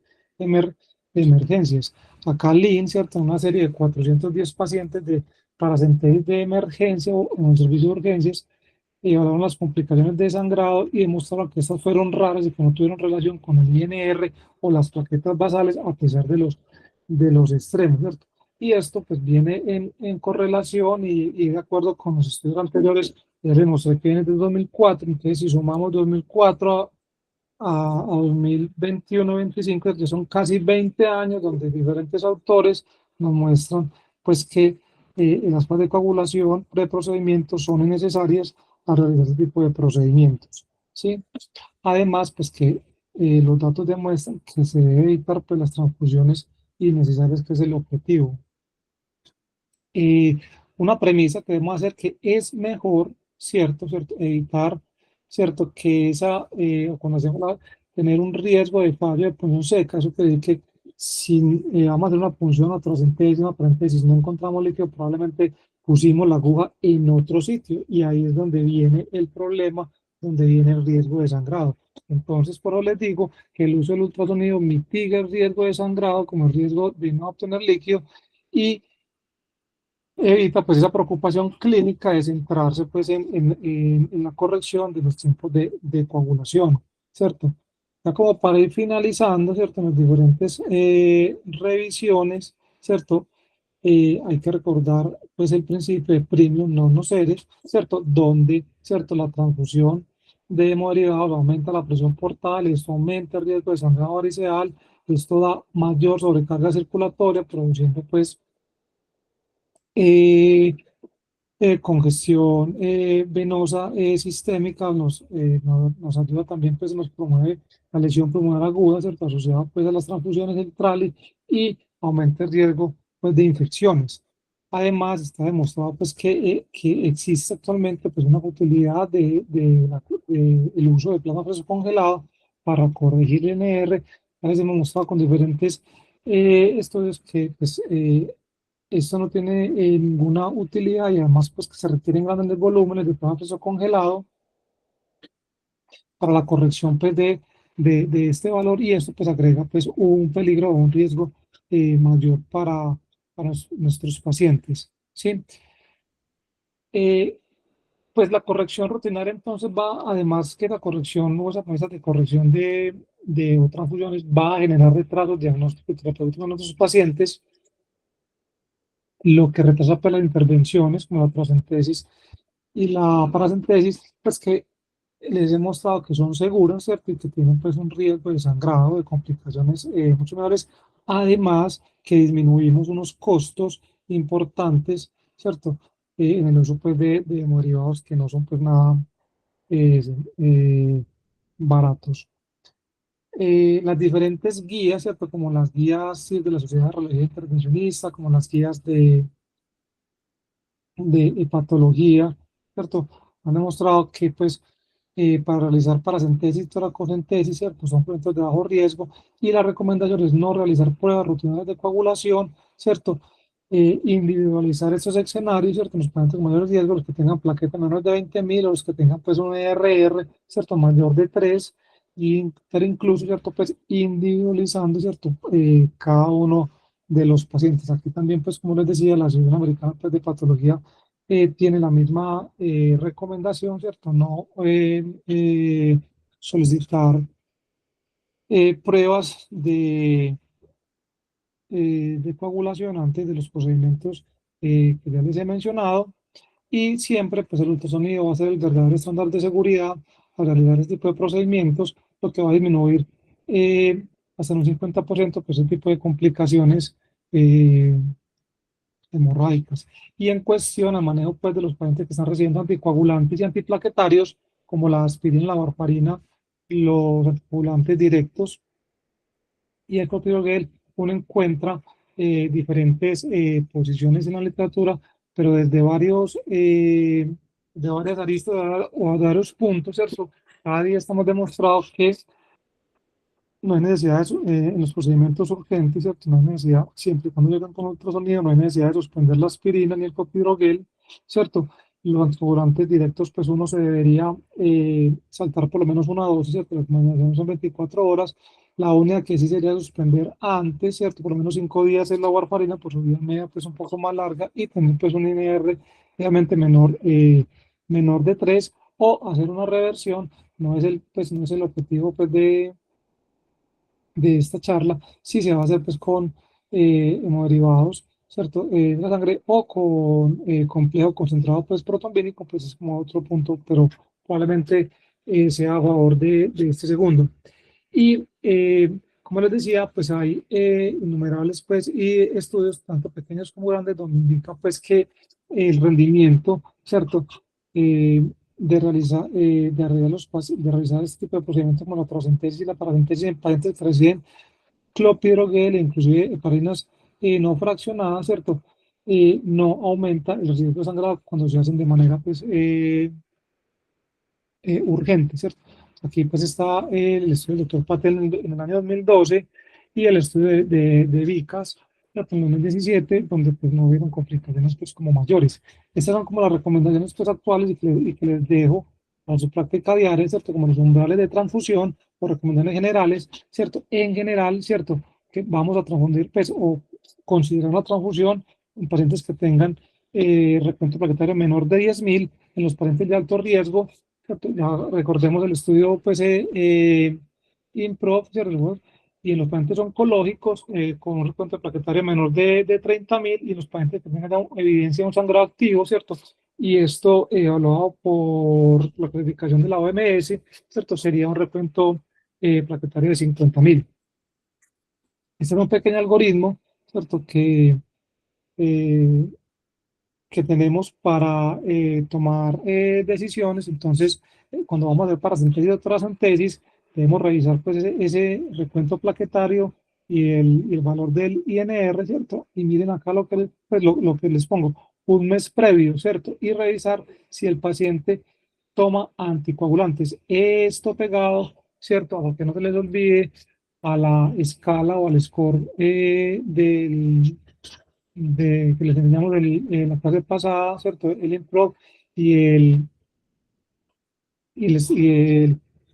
emergencias. Acá LIN, ¿cierto?, una serie de 410 pacientes de paracentesis de emergencia o en el servicio de urgencias evaluaron las complicaciones de sangrado y demostraron que estas fueron raras y que no tuvieron relación con el INR o las plaquetas basales a pesar de los extremos, ¿cierto? Y esto pues viene en correlación y de acuerdo con los estudios anteriores, ya se demostró que viene desde 2004, entonces si sumamos 2004 a 2021-25, que son casi 20 años donde diferentes autores nos muestran pues que las fases de coagulación preprocedimientos son necesarias para realizar este tipo de procedimientos, ¿sí? Además, pues que los datos demuestran que se debe evitar pues, las transfusiones innecesarias, que es el objetivo. Una premisa que debemos hacer que es mejor, ¿cierto? Evitar, ¿cierto? Que esa, o cuando hacemos tener un riesgo de fallo de punción seca, eso quiere decir que si vamos a hacer una punción, una trocentesis, una paréntesis, no encontramos líquido, probablemente pusimos la aguja en otro sitio y ahí es donde viene el problema, donde viene el riesgo de sangrado. Entonces, por eso les digo que el uso del ultrasonido mitiga el riesgo de sangrado como el riesgo de no obtener líquido y evita pues esa preocupación clínica de centrarse pues en la corrección de los tiempos de coagulación, ¿cierto? Ya como para ir finalizando, ¿cierto? En las diferentes revisiones, ¿cierto? Hay que recordar pues el principio de premium non nocere, ¿cierto? Donde, ¿cierto? La transfusión de hemoderivados aumenta la presión portal, esto aumenta el riesgo de sangrado variceal, esto da mayor sobrecarga circulatoria, produciendo pues eh, congestión venosa sistémica nos ayuda también, pues nos promueve la lesión pulmonar aguda, ¿cierto? Asociada pues a las transfusiones centrales y aumenta el riesgo pues de infecciones. Además, está demostrado pues que existe actualmente pues una utilidad el uso de plasma fresco congelado para corregir el NR. A veces hemos mostrado con diferentes estudios que pues, esto no tiene ninguna utilidad y además pues que se requieren grandes volúmenes de plasma fresco congelado para la corrección pues, de este valor y esto pues agrega pues un peligro o un riesgo mayor para nuestros pacientes, ¿sí? Pues la corrección rutinaria entonces va, además que la corrección o esa promesa de corrección de transfusiones va a generar retrasos diagnósticos y terapéuticos en nuestros pacientes, lo que retrasa pues, las intervenciones como la paracentesis y la paracentesis, pues que les he mostrado que son seguras, ¿cierto? Y que tienen pues un riesgo de sangrado, de complicaciones mucho menores. Además, que disminuimos unos costos importantes, ¿cierto? En el uso pues de hemoderivados que no son pues nada eh, eh, baratos. Las diferentes guías, ¿cierto? Como las guías sí, de la Sociedad de Radiología Intervencionista, como las guías de hepatología, ¿cierto? Han demostrado que, pues, para realizar paracentesis y toracocentesis, ¿cierto? Son proyectos de bajo riesgo y la recomendación es no realizar pruebas rutinarias de coagulación, ¿cierto? Individualizar estos escenarios, ¿cierto? Los pacientes con mayor riesgo, los que tengan plaqueta menor de 20.000 o los que tengan, pues, un ERR, ¿cierto? Mayor de 3 y pero incluso, ¿cierto? Pues, individualizando, ¿cierto? Cada uno de los pacientes. Aquí también, pues, como les decía, la Asociación Americana pues, de Patología tiene la misma recomendación, ¿cierto? No solicitar pruebas de coagulación antes de los procedimientos que ya les he mencionado. Y siempre, pues el ultrasonido va a ser el verdadero estándar de seguridad para realizar este tipo de procedimientos, lo que va a disminuir hasta en un 50% pues, ese tipo de complicaciones hemorrágicas. Y en cuestión al manejo pues, de los pacientes que están recibiendo anticoagulantes y antiplaquetarios, como la aspirina, la warfarina, los anticoagulantes directos y el clopidogrel, uno encuentra diferentes posiciones en la literatura, pero desde de varias aristas o de varios puntos, ¿cierto? Cada día estamos demostrados que no hay necesidad en los procedimientos urgentes, ¿cierto? No hay necesidad, siempre y cuando llegan con ultrasonido, no hay necesidad de suspender la aspirina ni el clopidogrel, ¿cierto? Los anticoagulantes directos, pues uno se debería saltar por lo menos una dosis, ¿cierto? Las recomendaciones son 24 horas. La única que sí sería suspender antes, ¿cierto? Por lo menos 5 días es la warfarina, por su vida media, pues un poco más larga y tener pues un INR obviamente menor de 3 o hacer una reversión. Pues, no es el objetivo pues, de esta charla, si se va a hacer pues con hemoderivados, ¿cierto? De la sangre o con complejo concentrado pues protombínico, pues es como otro punto, pero probablemente sea a favor de este segundo. Y como les decía, pues hay innumerables pues y estudios, tanto pequeños como grandes, donde indican pues que el rendimiento, ¿cierto? De realizar este tipo de procedimientos como la toracentesis y la paracentesis en pacientes que reciben clopidogrel e inclusive heparinas no fraccionadas, ¿cierto? No aumenta el residuo de sangrado cuando se hacen de manera pues, urgente, ¿cierto? Aquí pues está el estudio del doctor Patel en el año 2012 y el estudio de Vicas en el 2017, donde pues no hubieron complicaciones pues como mayores. Estas son como las recomendaciones pues actuales y que les dejo a su práctica diaria, ¿cierto? Como los umbrales de transfusión o recomendaciones generales, ¿cierto? En general, ¿cierto? Que vamos a transfundir pues o considerar la transfusión en pacientes que tengan recuento plaquetario menor de 10.000, en los pacientes de alto riesgo. Ya recordemos el estudio pues, IMPROV, ¿cierto? Y en los pacientes oncológicos con un recuento plaquetario menor de 30.000 y en los pacientes que tengan evidencia de un sangrado activo, ¿cierto? Y esto evaluado por la clasificación de la OMS, ¿cierto? Sería un recuento plaquetario de 50.000. Este es un pequeño algoritmo, ¿cierto? Eh, que tenemos para tomar decisiones. Entonces, cuando vamos a hacer paracentesis o toracentesis, debemos revisar pues, ese recuento plaquetario y el valor del INR, ¿cierto? Y miren acá lo que les pongo, un mes previo, ¿cierto? Y revisar si el paciente toma anticoagulantes. Esto pegado, ¿cierto? Para que no se les olvide a la escala o al score que les enseñamos en la clase pasada, ¿cierto? El improv y el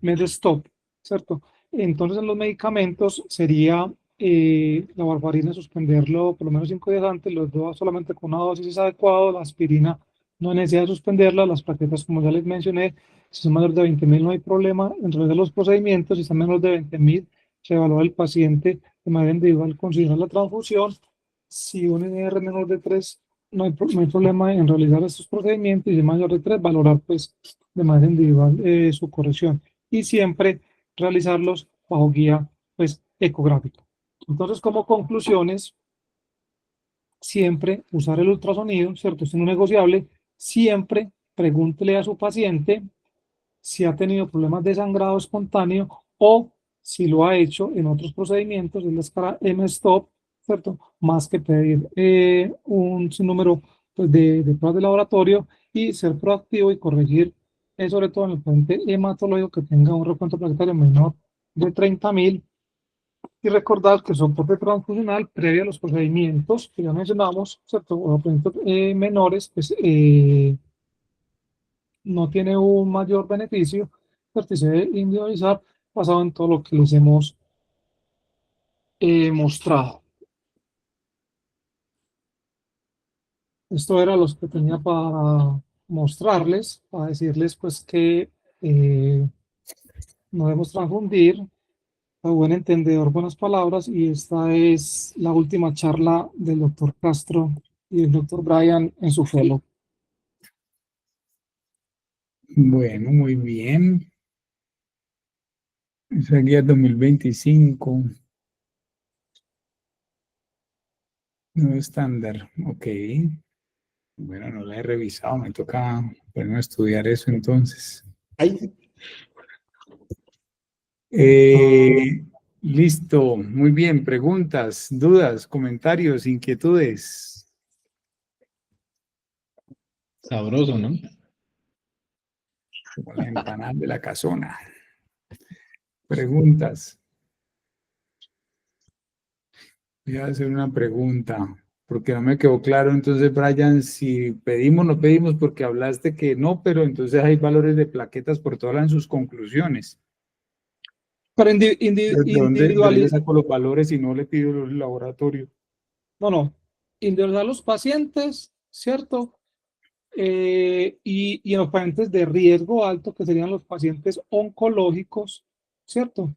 MedStop, ¿cierto? Entonces, en los medicamentos sería la warfarina suspenderlo por lo menos 5 días antes, los dos solamente con una dosis es adecuado, la aspirina no hay necesidad de suspenderla, las plaquetas, como ya les mencioné, si son menores de 20.000 no hay problema en realizar los procedimientos, si son menores de 20.000 se evalúa el paciente de manera individual, considerar la transfusión, si un NR menor de 3 no hay problema en realizar estos procedimientos y si mayor de 3 valorar pues de manera individual su corrección y siempre realizarlos bajo guía pues ecográfica. Entonces, como conclusiones, siempre usar el ultrasonido, ¿cierto? Esto no es negociable. Siempre pregúntele a su paciente si ha tenido problemas de sangrado espontáneo o si lo ha hecho en otros procedimientos, es la escala M-STOP, ¿cierto? Más que pedir un sinnúmero pues, de pruebas de laboratorio y ser proactivo y corregir, sobre todo en el paciente hematológico que tenga un recuento plaquetario menor de 30.000 y recordar que el soporte transfusional previo a los procedimientos que ya mencionamos, ¿cierto? O procedimientos menores, pues no tiene un mayor beneficio, porque se debe individualizar basado en todo lo que les hemos mostrado. Esto era los que tenía para mostrarles, para decirles pues que no debemos confundir, a buen entendedor, buenas palabras, y esta es la última charla del doctor Castro y el doctor Brian en su fellow. Bueno, muy bien. Esa guía 2025. Nuevo estándar. Ok. Bueno, no la he revisado. Me toca ponerme a estudiar eso entonces. Ay, Listo. Muy bien. Preguntas, dudas, comentarios, inquietudes. sabroso, ¿no? Como las empanadas de la casona. Preguntas. Voy a hacer una pregunta, porque no me quedó claro. Entonces, Brian, si pedimos, no pedimos, porque hablaste que no, pero entonces hay valores de plaquetas por todas en sus conclusiones. Pero ¿De dónde saco los valores si no le pido los laboratorios? no, individualizar los pacientes, ¿cierto? Y en los pacientes de riesgo alto, que serían los pacientes oncológicos, ¿cierto?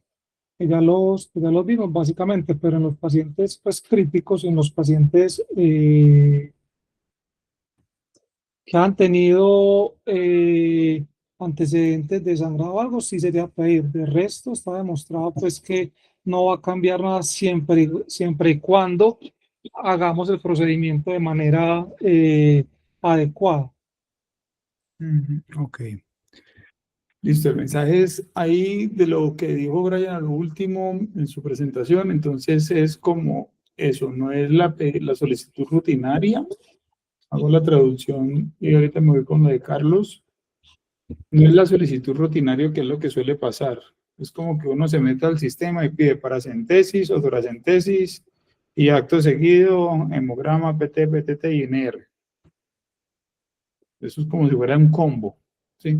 Que ya los vimos básicamente, pero en los pacientes pues, críticos, en los pacientes que han tenido antecedentes de sangrado o algo, sí sería pedir. De resto, está demostrado pues que no va a cambiar nada siempre y cuando hagamos el procedimiento de manera adecuada. Ok. Listo, el mensaje es ahí de lo que dijo Brian al último en su presentación. Entonces es como eso, no es la solicitud rutinaria. Hago la traducción y ahorita me voy con lo de Carlos. No es la solicitud rutinaria, que es lo que suele pasar. Es como que uno se mete al sistema y pide paracentesis o toracentesis y acto seguido, hemograma, PT, PTT y NR. Eso es como si fuera un combo, ¿sí?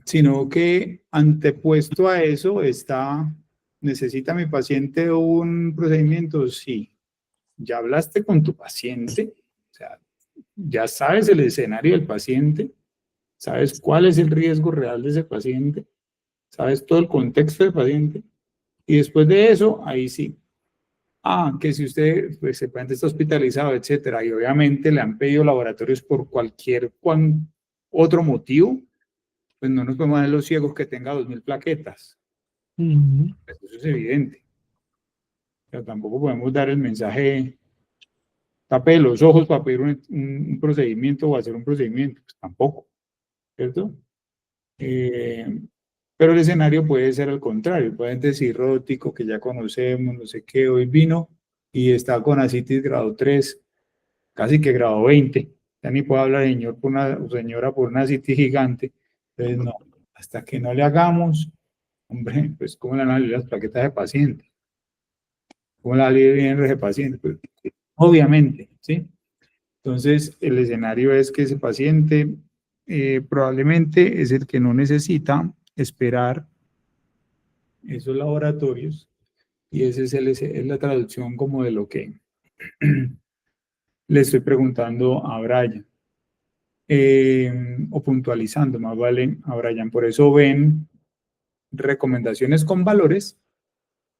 Sino que antepuesto a eso está, ¿necesita mi paciente un procedimiento? Sí. ¿Ya hablaste con tu paciente? O sea, ¿ya sabes el escenario del paciente? ¿Sabes cuál es el riesgo real de ese paciente? ¿Sabes todo el contexto del paciente? Y después de eso, ahí sí. Que si usted, pues, el paciente está hospitalizado, etcétera, y obviamente le han pedido laboratorios por cualquier otro motivo, pues no nos podemos dar los ciegos que tenga 2000 plaquetas. Pues eso es evidente. Pero tampoco podemos dar el mensaje, tape los ojos para pedir un procedimiento o hacer un procedimiento. Pues tampoco, ¿cierto? Pero el escenario puede ser al contrario. Pueden decir cirrótico, que ya conocemos, no sé qué, hoy vino y está con ascitis grado 3, casi que grado 20. Ya ni puedo hablar señor por señora por una ascitis gigante. Entonces, no, hasta que no le hagamos, hombre, pues, ¿cómo le van a leer las plaquetas de paciente? ¿Cómo le van a leer bien de paciente? Pues, obviamente, ¿sí? Entonces, el escenario es que ese paciente probablemente es el que no necesita esperar esos laboratorios y esa es la traducción como de lo que le estoy preguntando a Brian. O puntualizando, más vale, a Brian. Por eso ven recomendaciones con valores,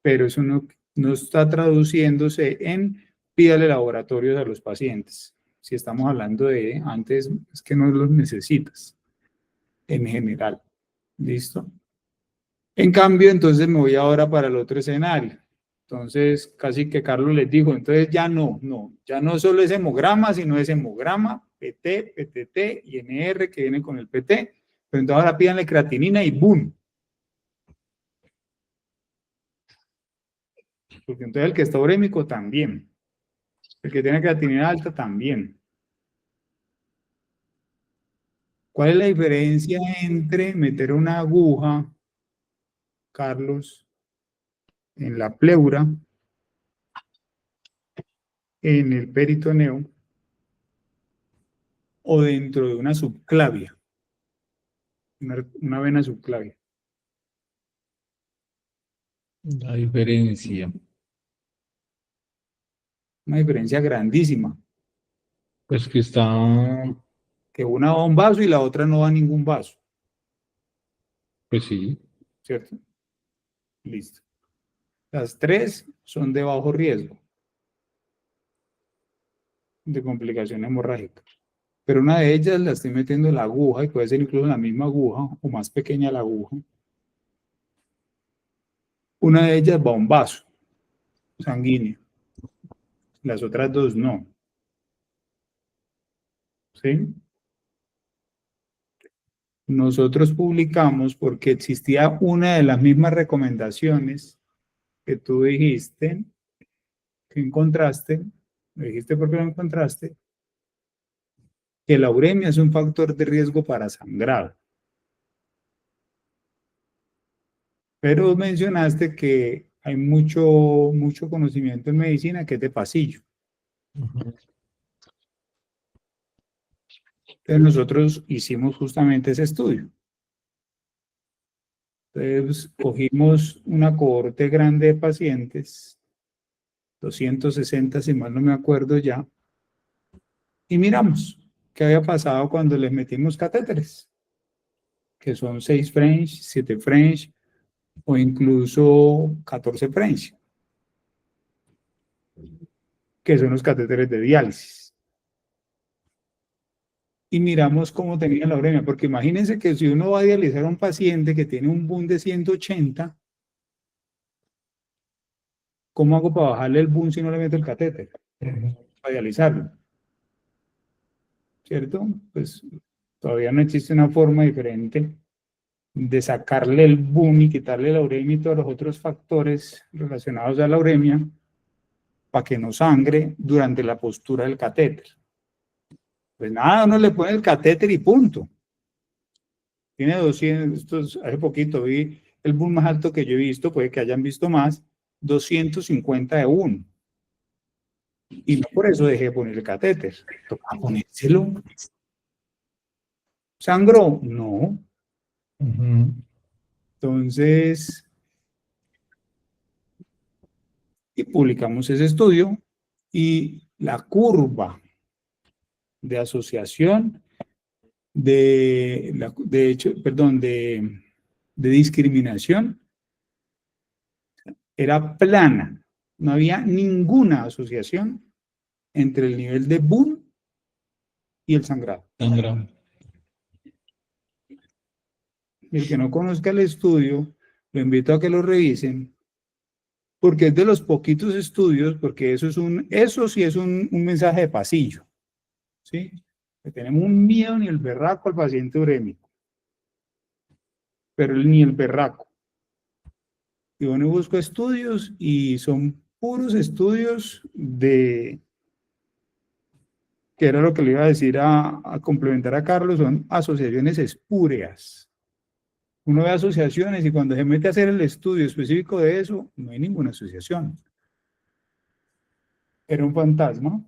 pero eso no está traduciéndose en pídale laboratorios a los pacientes. Si estamos hablando de antes, es que no los necesitas en general. ¿Listo? En cambio, entonces me voy ahora para el otro escenario. Entonces, casi que Carlos les dijo, entonces ya ya no solo es hemograma, sino es hemograma, PT, PTT y NR que viene con el PT, pero entonces ahora pídanle creatinina y ¡boom! Porque entonces el que está urémico también, el que tiene creatinina alta también. ¿Cuál es la diferencia entre meter una aguja, Carlos, en la pleura, en el peritoneo o dentro de una subclavia, una vena subclavia? La diferencia. Una diferencia grandísima, Pues que está, que una va a un vaso y la otra no va a ningún vaso, pues sí. ¿cierto? Listo. Las tres son de bajo riesgo de complicación hemorrágica. Pero una de ellas la estoy metiendo la aguja, y puede ser incluso la misma aguja o más pequeña la aguja. Una de ellas va a un vaso sanguíneo, las otras dos no. ¿Sí? Nosotros publicamos porque existía una de las mismas recomendaciones que tú dijiste, que encontraste, me dijiste por qué lo encontraste, que la uremia es un factor de riesgo para sangrado. Pero mencionaste que hay mucho conocimiento en medicina que es de pasillo. Ujú. Entonces nosotros hicimos justamente ese estudio. Entonces cogimos una cohorte grande de pacientes, 260 si mal no me acuerdo ya, y miramos qué había pasado cuando les metimos catéteres, que son 6 French, 7 French o incluso 14 French, que son los catéteres de diálisis. Y miramos cómo tenía la uremia, porque imagínense que si uno va a dializar a un paciente que tiene un boom de 180, ¿cómo hago para bajarle el boom si no le meto el catéter? Para dializarlo, ¿cierto? Pues todavía no existe una forma diferente de sacarle el boom y quitarle la uremia y todos los otros factores relacionados a la uremia para que no sangre durante la postura del catéter. Pues nada, uno le pone el catéter y punto. Tiene 200, hace poquito vi el boom más alto que yo he visto, puede que hayan visto más, 250 de boom. Y no por eso dejé de poner el catéter, tocaba ponérselo. ¿Sangró? No. Ujú. Entonces, y publicamos ese estudio y la curva de asociación de hecho, perdón, de discriminación era plana. No había ninguna asociación entre el nivel de boom y el sangrado. Sangrado. El que no conozca el estudio, lo invito a que lo revisen, porque es de los poquitos estudios, porque eso sí es un mensaje de pasillo, ¿sí? Que tenemos un miedo ni el berraco al paciente urémico, pero ni el berraco. Y bueno, busco estudios y son puros estudios que era lo que le iba a decir a complementar a Carlos, son asociaciones espúreas. Uno ve asociaciones y cuando se mete a hacer el estudio específico de eso, no hay ninguna asociación. Era un fantasma,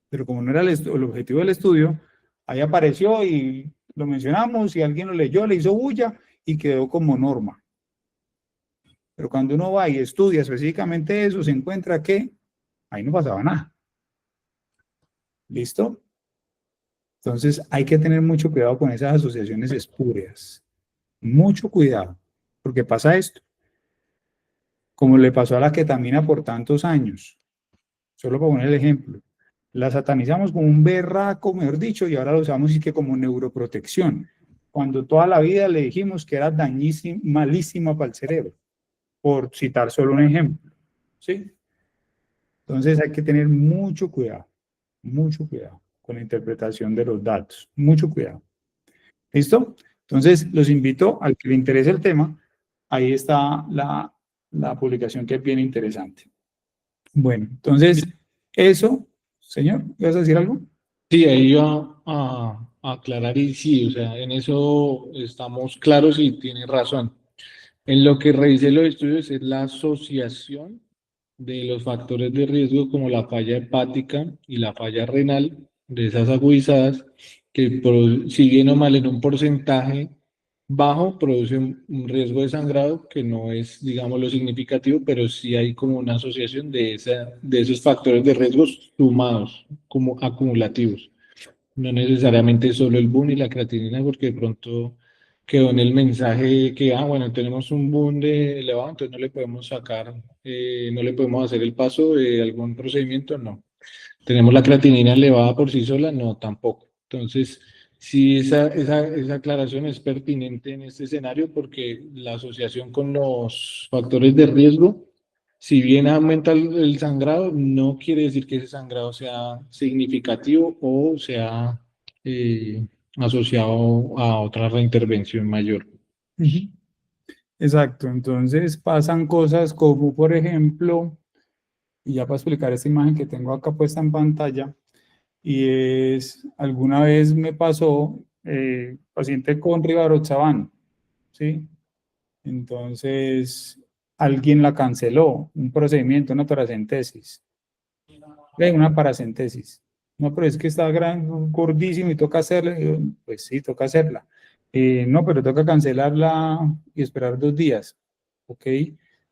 pero como no era el objetivo del estudio, ahí apareció y lo mencionamos y alguien lo leyó, le hizo bulla y quedó como norma. Pero cuando uno va y estudia específicamente eso, se encuentra que ahí no pasaba nada. ¿Listo? Entonces hay que tener mucho cuidado con esas asociaciones espurias. Mucho cuidado, porque pasa esto, como le pasó a la ketamina por tantos años. Solo para poner el ejemplo. La satanizamos como un berraco, mejor dicho, y ahora lo usamos y que como neuroprotección, cuando toda la vida le dijimos que era dañísima, malísima para el cerebro, por citar solo un ejemplo. ¿Sí? Entonces hay que tener mucho cuidado con la interpretación de los datos. Mucho cuidado. ¿Listo? Entonces los invito al que le interese el tema. Ahí está la publicación que es bien interesante. Bueno, entonces eso, señor, ¿vas a decir algo? Sí, ahí iba a aclarar y sí, o sea, en eso estamos claros y tiene razón. En lo que revisé los estudios es la asociación de los factores de riesgo como la falla hepática y la falla renal, de esas agudizadas, que si bien o mal en un porcentaje bajo produce un riesgo de sangrado que no es, digamos, lo significativo, pero sí hay como una asociación de esos factores de riesgos sumados, como acumulativos. No necesariamente solo el boom y la creatinina, porque de pronto quedó en el mensaje que, bueno, tenemos un boom de elevado, entonces no le podemos sacar, no le podemos hacer el paso de algún procedimiento, no. ¿Tenemos la creatinina elevada por sí sola? No, tampoco. Entonces, sí, esa aclaración es pertinente en este escenario porque la asociación con los factores de riesgo, si bien aumenta el sangrado, no quiere decir que ese sangrado sea significativo o sea eh, asociado a otra reintervención mayor. Ujú. Exacto, entonces pasan cosas como, por ejemplo, y ya para explicar esta imagen que tengo acá puesta en pantalla, y es, alguna vez me pasó, paciente con rivaroxaban, ¿sí? Entonces, alguien la canceló, un procedimiento, una toracentesis, una paracentesis. No, pero es que está gordísimo y toca hacerla. Y yo, pues sí, toca hacerla. No, pero toca cancelarla y esperar 2 días. ¿Ok?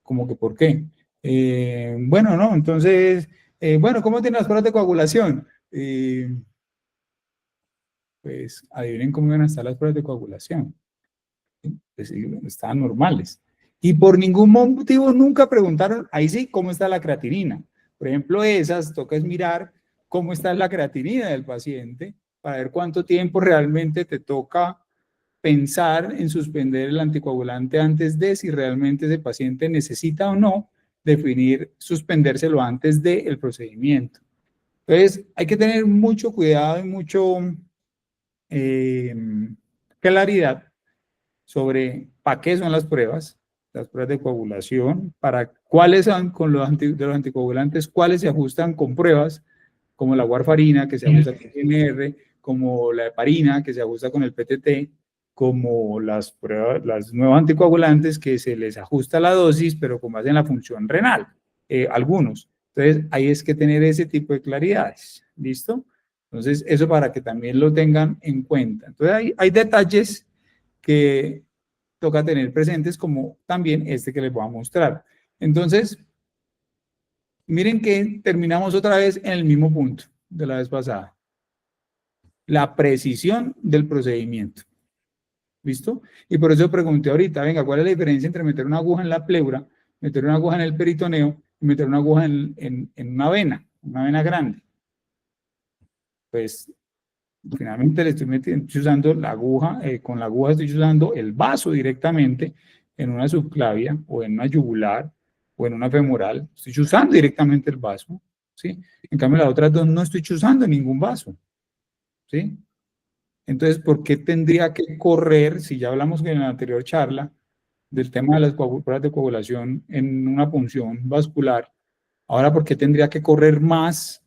Como que, ¿por qué? Bueno, no, entonces, bueno, ¿cómo tienen las pruebas de coagulación? Pues adivinen cómo iban a estar las pruebas de coagulación. Pues sí, estaban normales. Y por ningún motivo nunca preguntaron, ahí sí, cómo está la creatinina. Por ejemplo, esas toca es mirar cómo está la creatinina del paciente para ver cuánto tiempo realmente te toca pensar en suspender el anticoagulante antes de si realmente ese paciente necesita o no definir suspendérselo antes del procedimiento. Entonces, hay que tener mucho cuidado y mucho eh, claridad sobre para qué son las pruebas de coagulación, para cuáles son con de los anticoagulantes, cuáles se ajustan con pruebas, como la warfarina, que se ajusta con INR, como la heparina, que se ajusta con el PTT, como las pruebas, las nuevos anticoagulantes, que se les ajusta la dosis, pero como hacen la función renal, algunos. Entonces, ahí es que tener ese tipo de claridades, ¿listo? Entonces, eso para que también lo tengan en cuenta. Entonces, hay detalles que toca tener presentes, como también este que les voy a mostrar. Entonces, miren que terminamos otra vez en el mismo punto de la vez pasada. La precisión del procedimiento. ¿Listo? Y por eso pregunté ahorita, venga, ¿cuál es la diferencia entre meter una aguja en la pleura, meter una aguja en el peritoneo y meter una aguja en una vena grande? Pues finalmente le estoy usando la aguja, con la aguja estoy usando el vaso directamente en una subclavia o en una yugular o en una femoral. Estoy usando directamente el vaso, ¿sí? En cambio, las otras dos no estoy usando ningún vaso, ¿sí? Entonces, ¿por qué tendría que correr, si ya hablamos en la anterior charla, del tema de las pruebas de coagulación en una punción vascular, ahora por qué tendría que correr más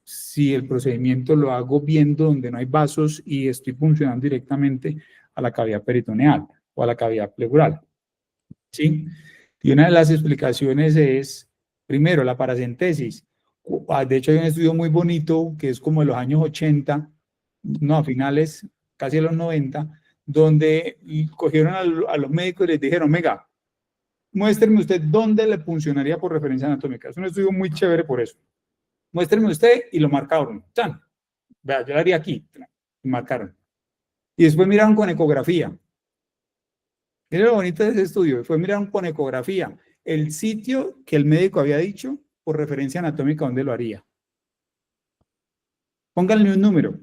si el procedimiento lo hago viendo donde no hay vasos y estoy funcionando directamente a la cavidad peritoneal o a la cavidad pleural? ¿Sí? Y una de las explicaciones es, primero, la paracentesis. De hecho, hay un estudio muy bonito que es como de los años 80, no, a finales, casi de los 90, donde cogieron a los médicos y les dijeron, venga, muéstreme usted dónde le funcionaría por referencia anatómica. Es un estudio muy chévere por eso. Muéstreme usted y lo marcaron. ¡Chan! Vea, yo lo haría aquí. Y marcaron. Y después miraron con ecografía. Miren lo bonito de ese estudio. Después miraron con ecografía el sitio que el médico había dicho por referencia anatómica donde lo haría. Pónganle un número.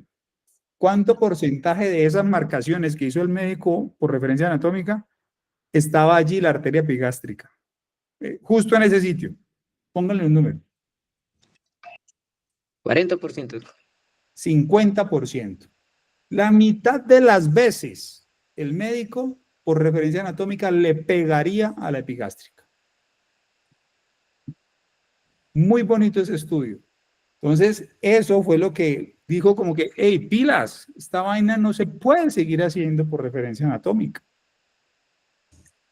¿Cuánto porcentaje de esas marcaciones que hizo el médico por referencia anatómica estaba allí la arteria epigástrica? Justo en ese sitio. Pónganle un número. 40%. 50%. La mitad de las veces el médico, por referencia anatómica, le pegaría a la epigástrica. Muy bonito ese estudio. Entonces, eso fue lo que dijo como que, hey, pilas, esta vaina no se puede seguir haciendo por referencia anatómica.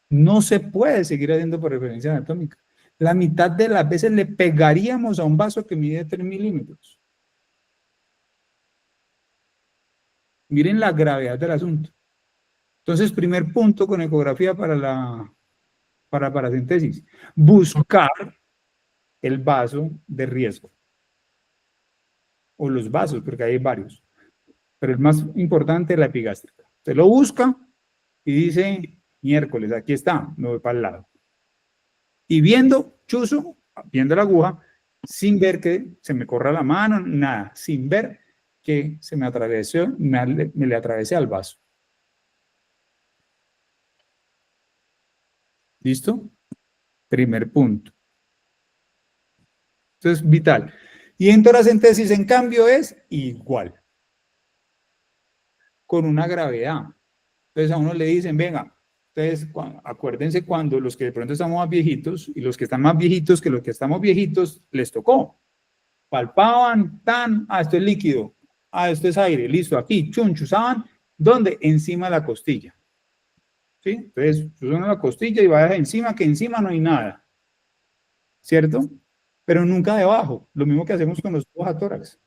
No se puede seguir haciendo por referencia anatómica. La mitad de las veces le pegaríamos a un vaso que mide 3 milímetros. Miren la gravedad del asunto. Entonces, primer punto con ecografía para paracentesis, buscar el vaso de riesgo, o los vasos, porque hay varios, pero el más importante es la epigástrica. Usted lo busca y dice, miércoles, aquí está, me voy para el lado. Y viendo, chuzo, viendo la aguja, sin ver que se me corra la mano, nada, sin ver que se me atravesó, me le atravesé al vaso. ¿Listo? Primer punto. Entonces, vital. Y en toracentesis, en cambio, es igual, con una gravedad. Entonces, a uno le dicen, venga, entonces, acuérdense cuando los que de pronto estamos más viejitos y los que están más viejitos que los que estamos viejitos, les tocó. Palpaban, esto es líquido, esto es aire, listo, aquí, chuzaban, ¿dónde? Encima de la costilla. ¿Sí? Entonces, uno la costilla y vaya encima, que encima no hay nada. ¿Cierto? Pero nunca debajo, lo mismo que hacemos con los tubos a tórax.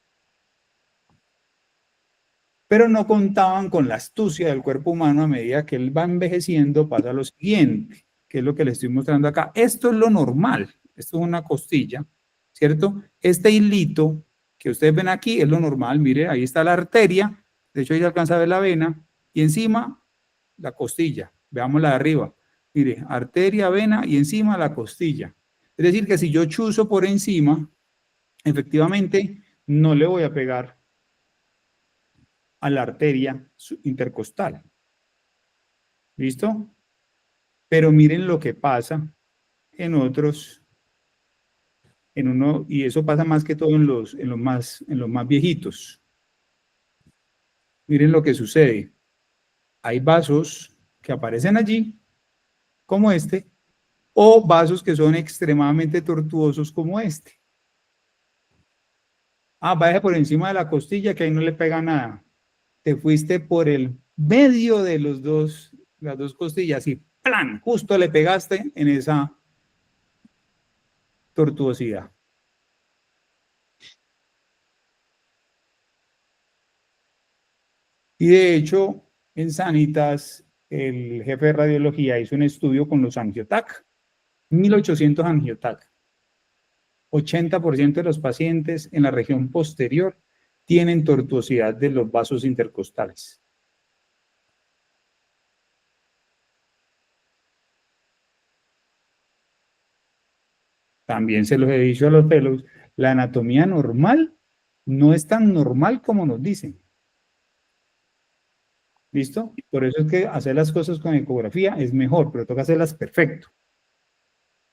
Pero no contaban con la astucia del cuerpo humano. A medida que él va envejeciendo, pasa lo siguiente, que es lo que le estoy mostrando acá. Esto es lo normal, esto es una costilla, ¿cierto? Este hilito que ustedes ven aquí es lo normal, mire, ahí está la arteria, de hecho ahí se alcanza a ver la vena, y encima la costilla, veamos la de arriba, mire, arteria, vena, y encima la costilla. Es decir, que si yo chuzo por encima, efectivamente, no le voy a pegar a la arteria intercostal. ¿Listo? Pero miren lo que pasa en otros, y eso pasa más que todo en los más viejitos. Miren lo que sucede. Hay vasos que aparecen allí, como este, o vasos que son extremadamente tortuosos como este. Vaya por encima de la costilla que ahí no le pega nada. Te fuiste por el medio de las dos costillas y ¡plan! Justo le pegaste en esa tortuosidad. Y de hecho, en Sanitas, el jefe de radiología hizo un estudio con los angiotac, 1800 angiotac. 80% de los pacientes en la región posterior tienen tortuosidad de los vasos intercostales. También se los he dicho a los fellows, la anatomía normal no es tan normal como nos dicen. ¿Listo? Por eso es que hacer las cosas con ecografía es mejor, pero toca hacerlas perfecto.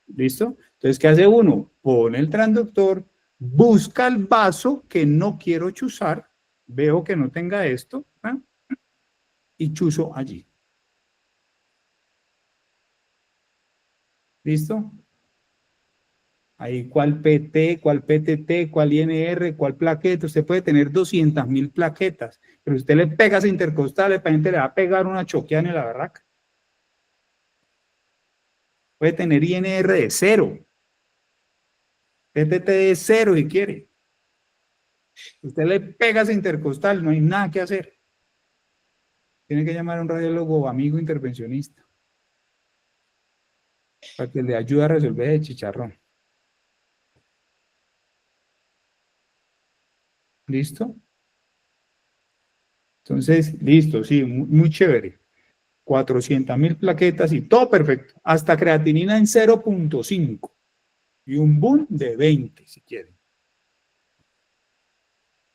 ¿Listo? Entonces, ¿qué hace uno? Pone el transductor, busca el vaso que no quiero chuzar, veo que no tenga esto, y chuzo allí. ¿Listo? Ahí cuál PT, cuál PTT, cuál INR, cuál plaqueta. Usted puede tener 200.000 plaquetas, pero si usted le pega a intercostal, la gente le va a pegar una choqueada en la barraca. Puede tener INR de 0, PTT de 0 si quiere. Usted le pega a intercostal, no hay nada que hacer. Tiene que llamar a un radiólogo o amigo intervencionista para que le ayude a resolver el chicharrón. ¿Listo? Entonces, listo, sí, muy chévere. 400.000 plaquetas y todo perfecto. Hasta creatinina en 0.5 y un boom de 20, si quieren.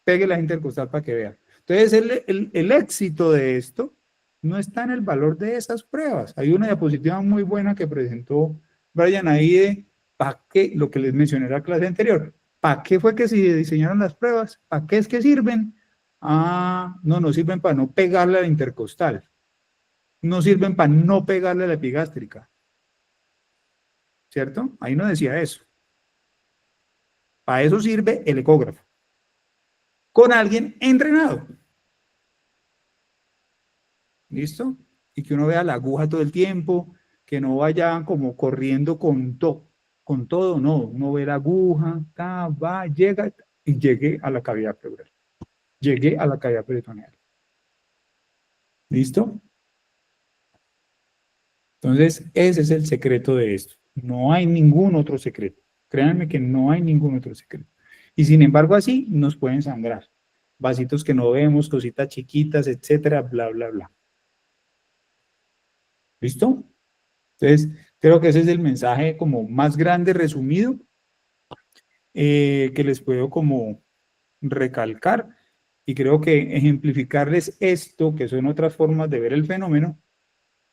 Pegue la intercostal para que vean. Entonces, el éxito de esto no está en el valor de esas pruebas. Hay una diapositiva muy buena que presentó Brian ahí de ¿para qué? Lo que les mencioné en la clase anterior. ¿Para qué fue que se diseñaron las pruebas? ¿Para qué es que sirven? No sirven para no pegarle a la intercostal. No sirven para no pegarle a la epigástrica. ¿Cierto? Ahí no decía eso. Para eso sirve el ecógrafo. Con alguien entrenado. ¿Listo? Y que uno vea la aguja todo el tiempo, que no vaya como corriendo con todo, no. Uno ve la aguja, va, llega y llegue a la cavidad pleural. Llegué a la cavidad peritoneal. ¿Listo? Entonces, ese es el secreto de esto. No hay ningún otro secreto. Créanme que no hay ningún otro secreto. Y sin embargo, así nos pueden sangrar. Vasitos que no vemos, cositas chiquitas, etcétera, bla, bla, bla. ¿Listo? Entonces, creo que ese es el mensaje como más grande, resumido, que les puedo como recalcar. Y creo que ejemplificarles esto, que son otras formas de ver el fenómeno,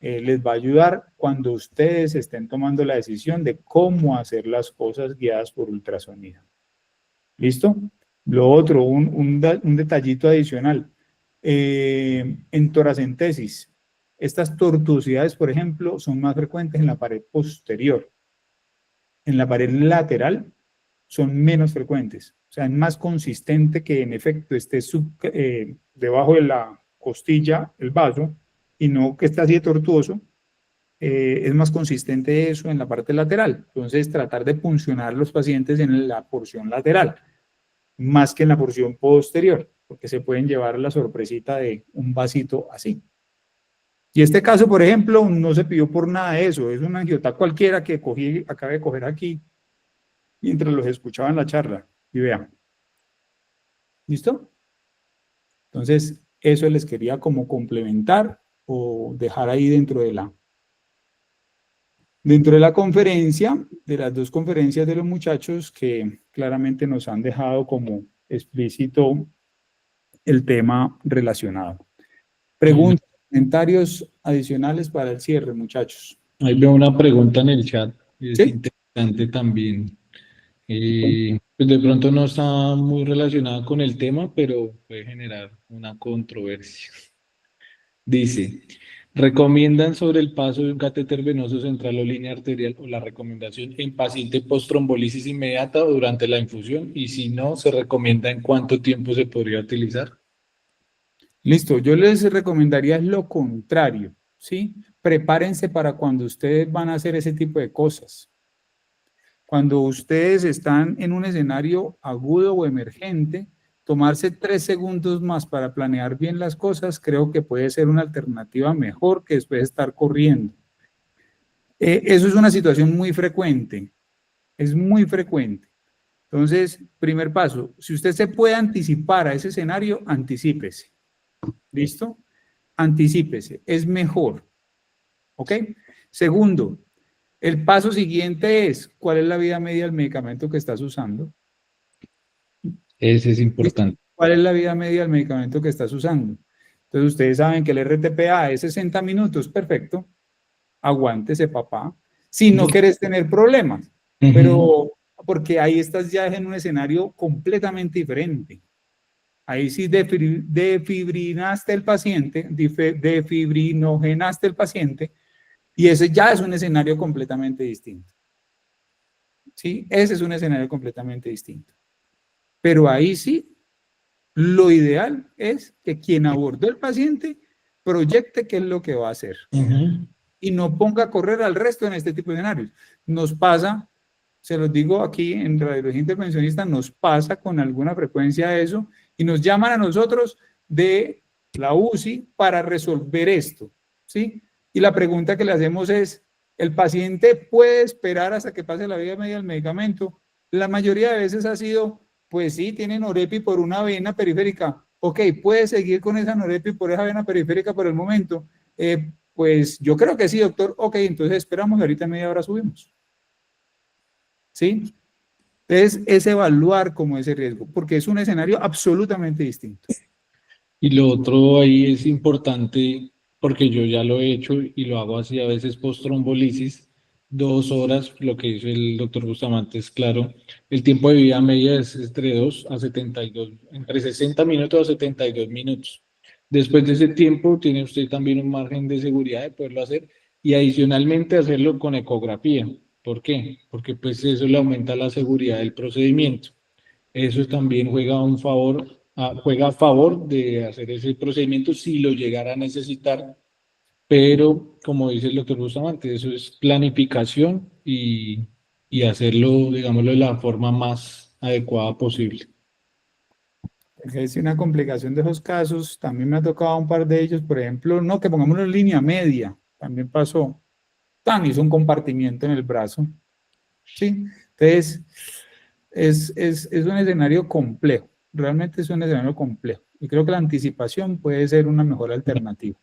les va a ayudar cuando ustedes estén tomando la decisión de cómo hacer las cosas guiadas por ultrasonido. ¿Listo? Lo otro, un detallito adicional. En toracentesis, estas tortuosidades, por ejemplo, son más frecuentes en la pared posterior. En la pared lateral son menos frecuentes. O sea, es más consistente que en efecto esté debajo de la costilla el vaso y no que esté así de tortuoso. Es más consistente eso en la parte lateral. Entonces, tratar de puncionar los pacientes en la porción lateral, más que en la porción posterior, porque se pueden llevar la sorpresita de un vasito así. Y este caso, por ejemplo, no se pidió por nada de eso. Es una angiota cualquiera que acabé de coger aquí mientras los escuchaba en la charla. Y vean. ¿Listo? Entonces, eso les quería como complementar o dejar ahí dentro de la conferencia, de las dos conferencias de los muchachos que claramente nos han dejado como explícito el tema relacionado. Preguntas, comentarios adicionales para el cierre, muchachos. Ahí veo una pregunta en el chat, es ¿Sí? interesante también. Pues de pronto no está muy relacionada con el tema, pero puede generar una controversia. Dice, ¿recomiendan sobre el paso de un catéter venoso central o línea arterial o la recomendación en paciente post-trombolisis inmediata o durante la infusión? Y si no, ¿se recomienda en cuánto tiempo se podría utilizar? Listo, yo les recomendaría lo contrario, ¿sí? Prepárense para cuando ustedes van a hacer ese tipo de cosas. Cuando ustedes están en un escenario agudo o emergente, tomarse 3 segundos más para planear bien las cosas, creo que puede ser una alternativa mejor que después de estar corriendo. Eso es una situación muy frecuente, es muy frecuente. Entonces, primer paso, si usted se puede anticipar a ese escenario, anticípese. ¿Listo? Anticípese, es mejor. ¿Ok? Segundo, el paso siguiente es, ¿cuál es la vida media del medicamento que estás usando? Ese es importante. ¿Cuál es la vida media del medicamento que estás usando? Entonces, ustedes saben que el RTPA es 60 minutos, perfecto. Aguántese, papá. Si no quieres tener problemas, pero porque ahí estás ya en un escenario completamente diferente. Ahí sí defibrinaste el paciente, defibrinogenaste el paciente, y ese ya es un escenario completamente distinto. ¿Sí? Ese es un escenario completamente distinto. Pero ahí sí, lo ideal es que quien abordó el paciente proyecte qué es lo que va a hacer. Y no ponga a correr al resto en este tipo de escenarios. Nos pasa, se los digo aquí en radiología intervencionista, nos pasa con alguna frecuencia eso y nos llaman a nosotros de la UCI para resolver esto, ¿sí? Y la pregunta que le hacemos es, ¿el paciente puede esperar hasta que pase la vida media del medicamento? La mayoría de veces ha sido, pues sí, tiene norepi por una vena periférica. Ok, puede seguir con esa norepi por esa vena periférica por el momento. Pues yo creo que sí, doctor. Ok, entonces esperamos y ahorita en media hora subimos. ¿Sí? Entonces, es evaluar como ese riesgo, porque es un escenario absolutamente distinto. Y lo otro ahí es importante, porque yo ya lo he hecho y lo hago así a veces post-trombolisis, 2 horas, lo que dice el doctor Bustamante es claro, el tiempo de vida media es entre 2 a 72, entre 60 minutos a 72 minutos. Después de ese tiempo tiene usted también un margen de seguridad de poderlo hacer y adicionalmente hacerlo con ecografía. ¿Por qué? Porque pues eso le aumenta la seguridad del procedimiento. Eso también juega a favor de hacer ese procedimiento si lo llegara a necesitar, pero como dice el doctor Bustamante, eso es planificación y hacerlo, digámoslo, de la forma más adecuada posible. Es una complicación de esos casos, también me ha tocado un par de ellos, por ejemplo, no, que pongámoslo en línea media, también pasó. tan, hizo un compartimiento en el brazo. ¿Sí? Entonces, es un escenario complejo, realmente es un escenario complejo. Y creo que la anticipación puede ser una mejor alternativa.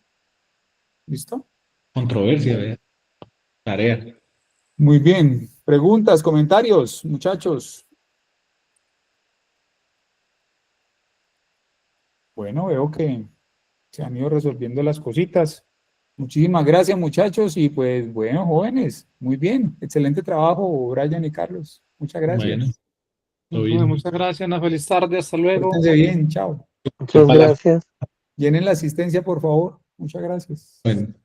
¿Listo? Controversia, ¿verdad? Tarea. Muy bien. Preguntas, comentarios, muchachos. Bueno, veo que se han ido resolviendo las cositas. Muchísimas gracias, muchachos. Y pues, bueno, jóvenes, muy bien. Excelente trabajo, Brian y Carlos. Muchas gracias. Bueno, todo bien. Muchas gracias, una feliz tarde, hasta luego. Pórtense bien, chao. Muchas gracias. Llenen la asistencia, por favor. Muchas gracias. Bueno.